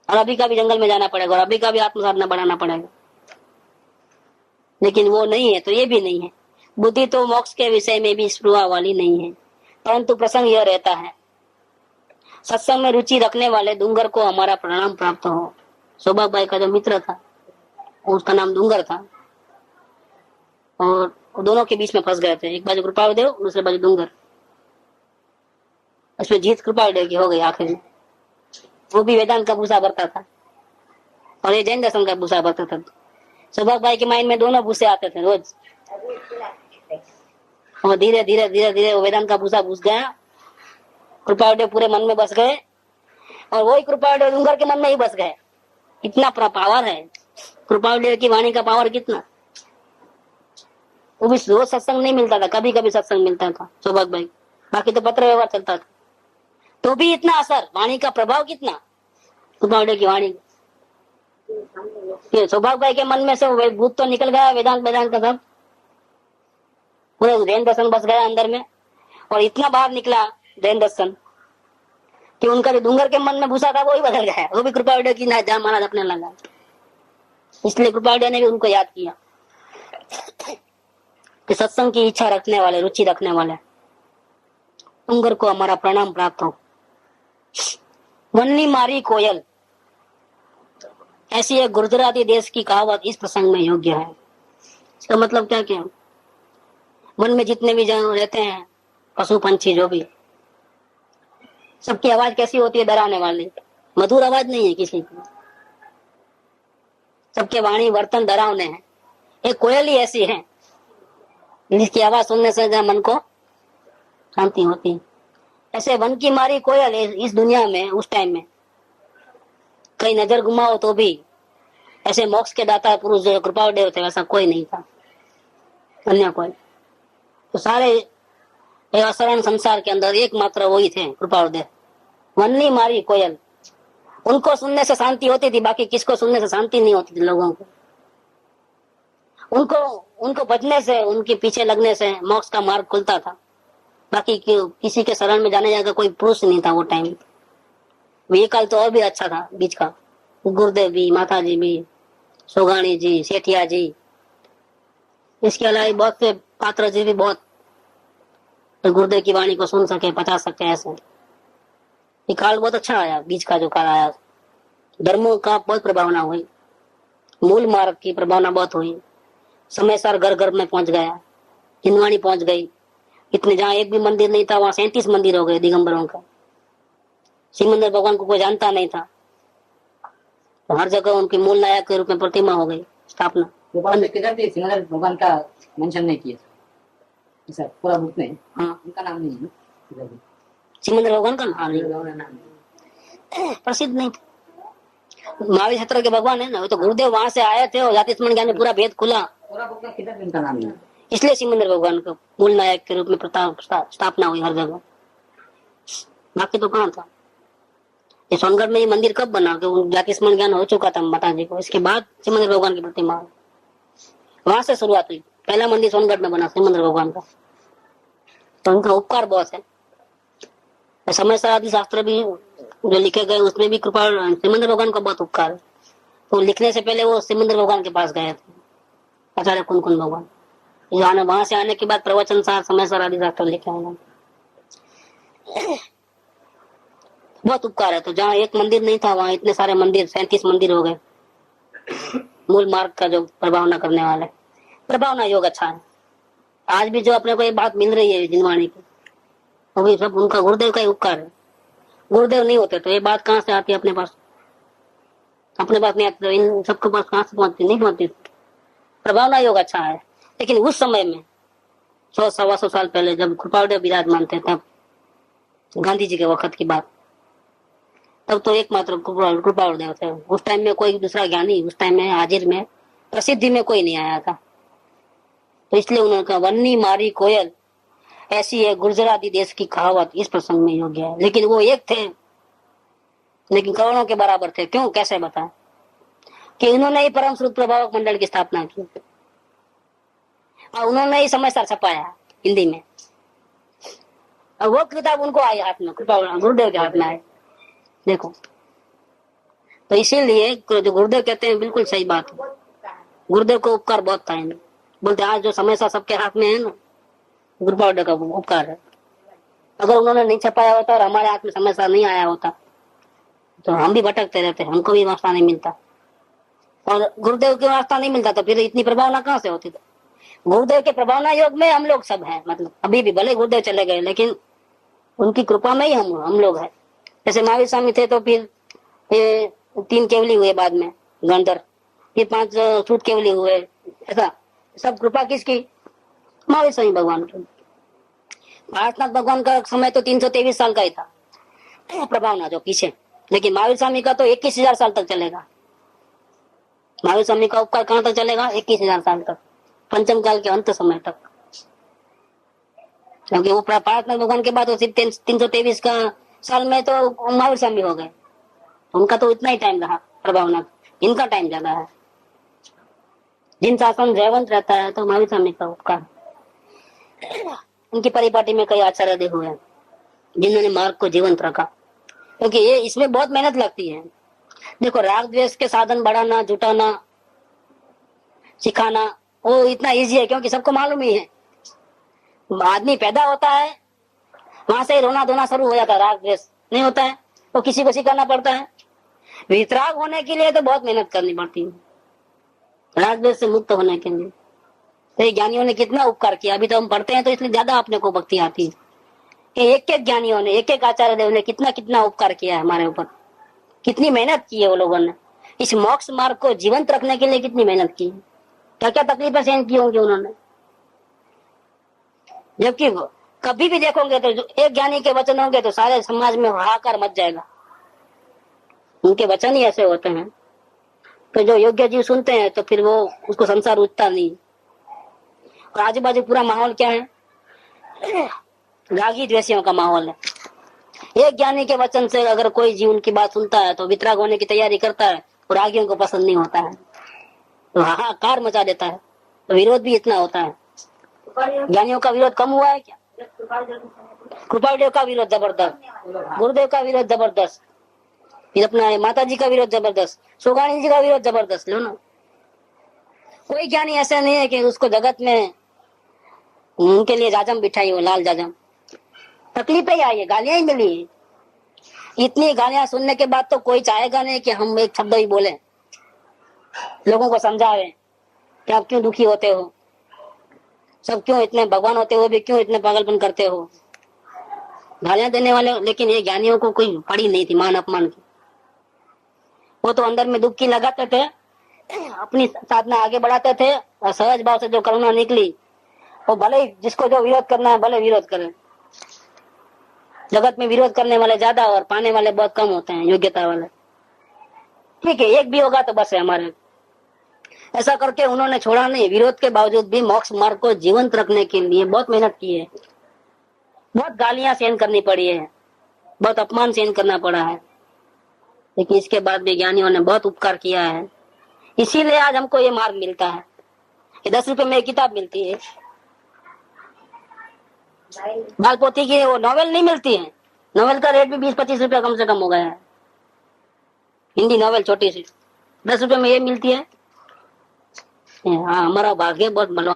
और अभी का भी जंगल में जाना पड़ेगा, और अभी का भी आत्म साधना बढ़ाना पड़ेगा। लेकिन वो नहीं है तो ये भी नहीं है। बुद्धि तो मोक्ष के विषय में भी स्पृहा वाली नहीं है, परंतु प्रसंग यह रहता है सत्संग में रुचि रखने वाले डूंगर को हमारा प्रणाम प्राप्त हो। सौभाग भाई का जो मित्र था उसका नाम डूंगर था, और दोनों के बीच में फंस गए थे, एक बाजू कृपादेव, दूसरे बाजू डूंगर। उसमें जीत कृपादेव की हो गई आखिर में। वो भी वेदांत का भूसा भरता था और ये जैन दर्शन का भूसा भरता था। सौभाग भाई के माइंड में दोनों भूसे आते थे रोज, और धीरे धीरे धीरे धीरे वो वेदांत का भूसा घुस गया, कृपादेव पूरे मन में बस गए, और वही कृपादेव डूंगर के मन में ही बस गए। इतना पावर है कृपादेव की वाणी का, पावर कितना। वो भी रोज सत्संग नहीं मिलता था, कभी कभी सत्संग मिलता था सौभाग भाई, बाकी तो पत्र व्यवहार चलता था। तो भी इतना असर, वाणी का प्रभाव कितना कृपादेव की वाणी। सौभाग भाई के मन में से वो भूत तो निकल गया, वेदांत वेदांत का सब पूरे जैन दर्शन बस गया अंदर में, और इतना बाहर निकला जैन दर्शन कि उनका जो डूंगर के मन में भूसा था वो ही बदल गया। वो भी कृपादेव की ना जा महाराज अपने लगा, इसलिए कृपादेव ने भी उनको याद किया कि सत्संग की इच्छा रखने वाले, रुचि रखने वाले डूंगर को हमारा प्रणाम प्राप्त हो। वन्नी मारी कोयल, ऐसी एक गुजराती देश की कहावत इस प्रसंग में योग्य है। इसका मतलब क्या क्या, वन में जितने भी रहते हैं पशु पंछी जो भी, सबकी आवाज कैसी होती है, डराने वाली, मधुर आवाज नहीं है किसी की, सबके वाणी वर्तन डरावने हैं। एक कोयल ही ऐसी है जिसकी आवाज सुनने से जहाँ मन को शांति होती है। ऐसे वन की मारी कोयल इस दुनिया में उस टाइम में कहीं नजर घुमाओ तो भी ऐसे मोक्ष के दाता पुरुष जो कृपादेव थे वैसा कोई नहीं था, अन्य कोई। तो सारे असरण संसार के अंदर एकमात्र वही थे कृपादेव। वन्नी मारी कोयल, उनको सुनने से शांति होती थी, बाकी किसको सुनने से शांति नहीं होती थी लोगों को। उनको बचने से, उनके पीछे लगने से मोक्ष का मार्ग खुलता था, बाकी किसी के शरण में जाने जाकर कोई पुरुष नहीं था वो टाइम। ये काल तो और भी अच्छा था बीच का, गुरुदेव भी, माता जी भी, सोगाणी जी, सेठिया जी, इसके अलावा बहुत से पात्र जी भी बहुत गुरुदेव की वाणी को सुन सके, पचा सके। ऐसे ये काल बहुत अच्छा आया, बीच का जो काल आया, धर्मों का बहुत प्रभावना हुई, मूल मार्ग की प्रभावना बहुत हुई, समय सार घर घर में पहुंच गया, हिंदवाणी पहुंच गई। इतने जहाँ एक भी मंदिर नहीं था वहां 37 मंदिर हो गए दिगंबरों का। सिमंदर भगवान को कोई जानता नहीं था, तो हर जगह उनकी मूल नायक के रूप में प्रतिमा हो गई स्थापना। सिमंदर भगवान का मेंशन नहीं किया सर, पूरा बुक में। हाँ, उनका नाम नहीं है सिमंदर भगवान का नाम प्रसिद्ध नहीं था। महावीर क्षेत्र के भगवान है ना, वो तो गुरुदेव वहां से आए थे और जाति स्मरण ज्ञान में पूरा भेद खुला, पूरा बुक में किधर उनका नाम नहीं है। इसलिए सिमंदर भगवान को मूल नायक के रूप में स्थापना हुई हर जगह, बाकी तो कहाँ था। ये सोनगढ़ में ये मंदिर कब बना? कि जाति स्मरण ज्ञान हो चुका था माता जी को, इसके बाद सिमंदर भगवान की प्रतिमा, वहां से शुरुआत हुई। पहला मंदिर सोनगढ़ में बना सिमंदर भगवान का। तो उनका उपकार बहुत है। समय आदि शास्त्र भी जो लिखे गए उसमें भी कृपा सिमंदर भगवान का बहुत उपकार है। तो लिखने से पहले वो सिमंदर भगवान के पास गए थे, आचार्य कुंकुन भगवान। वहां से आने के बाद प्रवचन सार समय आदि शास्त्र लिखे हैं। बहुत उपकार है। तो जहाँ एक मंदिर नहीं था वहाँ इतने सारे मंदिर, 37 मंदिर हो गए। मूल मार्ग का जो प्रभावना करने वाले, प्रभावना योग अच्छा है। आज भी जो अपने को ये बात मिल रही है जिनवाणी की, वो भी सब उनका गुरुदेव का ही उपकार है। गुरुदेव नहीं होते तो ये बात कहाँ से आती अपने पास? अपने पास नहीं आती तो इन सबके पास कहाँ से पहुंचती? नहीं पहुंचती। प्रभावना योग अच्छा है। लेकिन उस समय में 100-125 साल पहले जब कृपालदेव विराजमान थे, तब गांधी जी के वक्त की बात, तब तो एकमात्र कृपालदेव थे। उस टाइम में कोई दूसरा ज्ञानी, उस टाइम में हाजिर में प्रसिद्धि में कोई नहीं आया था। तो इसलिए उन्होंने कहा वन्नी मारी कोयल ऐसी है गुर्जराती देश की कहावत इस प्रसंग में योग्य है। लेकिन वो एक थे, लेकिन करोड़ों के बराबर थे। क्यों? कैसे बताएं? कि उन्होंने ही परम श्रुत प्रभावक मंडल की स्थापना की और उन्होंने ही समाचार छपाया हिंदी में। और वो किताब उनको आई हाथ में, कृपा गुरुदेव के हाथ में आए। देखो, तो इसीलिए जो गुरुदेव कहते हैं बिल्कुल सही बात है। गुरुदेव को उपकार बहुत था। बोलते आज जो समय सबके हाथ में है ना, गुरुदेव का उपकार है। अगर उन्होंने नहीं छपाया होता और हमारे हाथ में समय नहीं आया होता तो हम भी भटकते रहते, हमको भी रास्ता नहीं मिलता। और गुरुदेव को रास्ता नहीं मिलता तो फिर इतनी प्रभावना कहाँ से होती? गुरुदेव के प्रभावना योग में हम लोग सब हैं। मतलब अभी भी भले गुरुदेव चले गए, लेकिन उनकी कृपा में ही हम लोग हैं। जैसे महावीर स्वामी थे तो फिर 3 केवली हुए, बाद में गणधर, फिर 5 सूत केवली हुए। ऐसा सब कृपा किसकी? महावीर स्वामी भगवान की। भारतनाथ भगवान का समय तो 323 साल का ही था प्रभावना जो पीछे, लेकिन महावीर स्वामी का तो 21,000 साल तक चलेगा। महावीर स्वामी का उपकार कहाँ तक चलेगा? 21,000 साल तक, पंचम काल के अंत समय तक। क्योंकि वो भारतनाथ भगवान के बाद 323 का साल में तो महावीर स्वामी हो गए। उनका तो इतना ही टाइम रहा प्रभावना, इनका टाइम ज्यादा है। जिन शासन जयवंत रहता है तो महावीर स्वामी का उपकार। उनकी परिपाटी में कई आचार्य हुए हैं जिन्होंने मार्ग को जीवंत रखा, क्योंकि ये इसमें बहुत मेहनत लगती है। देखो, राग द्वेष के साधन बढ़ाना, जुटाना, सिखाना वो इतना इजी है क्योंकि सबको मालूम ही है। आदमी पैदा होता है वहां से रोना धोना शुरू हो जाता है। राग द्वेष नहीं होता है तो किसी को सिखाना पड़ता है। वितराग होने के लिए तो बहुत मेहनत करनी पड़ती है, राग द्वेष से मुक्त होने के लिए। तो ये ज्ञानियों ने कितना उपकार किया। अभी तो हम पढ़ते हैं तो इसलिए ज्यादा अपने को भक्ति आती है। एक ज्ञानियों ने, एक आचार्य देव ने कितना उपकार किया है हमारे ऊपर। कितनी मेहनत की है वो लोगों ने। इस मोक्ष मार्ग को जीवंत रखने के लिए कितनी मेहनत की, क्या क्या तकलीफें सहन की होंगी उन्होंने। जबकि कभी भी देखोगे तो एक ज्ञानी के वचन होंगे तो सारे समाज में हाहाकार मच जाएगा। उनके वचन ही ऐसे होते हैं तो जो योग्य जीव सुनते हैं तो फिर वो उसको संसार उठता नहीं। और आजू बाजू पूरा माहौल क्या है? रागी द्वेषियों का माहौल है। एक ज्ञानी के वचन से अगर कोई जीव उनकी बात सुनता है तो वितराग होने की तैयारी करता है और रागियों को पसंद नहीं होता है तो हाहाकार मचा देता है। तो विरोध भी इतना होता है। ज्ञानियों का विरोध कम हुआ है क्या? कृपालदेव का विरोध जबरदस्त, गुरुदेव का विरोध जबरदस्त, फिर अपना माता जी का विरोध जबरदस्त, सुगाणी जी का विरोध जबरदस्त। लो ना, कोई ज्ञानी ऐसा नहीं है कि उसको जगत में उनके लिए जाजम बिठाई हो, लाल जाजम। तकलीफें ही आई है, गालियां ही मिली। इतनी गालियां सुनने के बाद तो कोई चाहेगा नहीं कि हम एक शब्द ही बोले, लोगों को समझावे कि आप क्यों दुखी होते हो, सब क्यों इतने भगवान होते हुए भी क्यों इतने पागलपन करते हो। गालियां देने वाले, लेकिन ये ज्ञानियों को कोई पड़ी नहीं थी मान अपमान की। वो तो अंदर में दुख की लगाते थे, अपनी साधना आगे बढ़ाते थे और सहज भाव से जो करुणा निकली वो भले ही जिसको जो विरोध करना है भले विरोध करे। जगत में विरोध करने वाले ज्यादा और पाने वाले बहुत कम होते हैं, योग्यता वाले। ठीक है, एक भी होगा तो बस है हमारे। ऐसा करके उन्होंने छोड़ा नहीं। विरोध के बावजूद भी मोक्ष मार्ग को जीवंत रखने के लिए बहुत मेहनत की है। बहुत गालियां सहन करनी पड़ी है, बहुत अपमान सहन करना पड़ा है। लेकिन इसके बाद भी ज्ञानियों ने बहुत उपकार किया है, इसीलिए आज हमको ये मार्ग मिलता है कि 10 रुपए में एक किताब मिलती है। बालपोथी की वो नॉवेल नहीं मिलती है, नॉवेल का रेट भी 20-25 रुपया कम से कम हो गया है। हिंदी नॉवेल छोटी सी 10 रुपए में ये मिलती है। हाँ, हमारा भाग्य बहुत बलवान।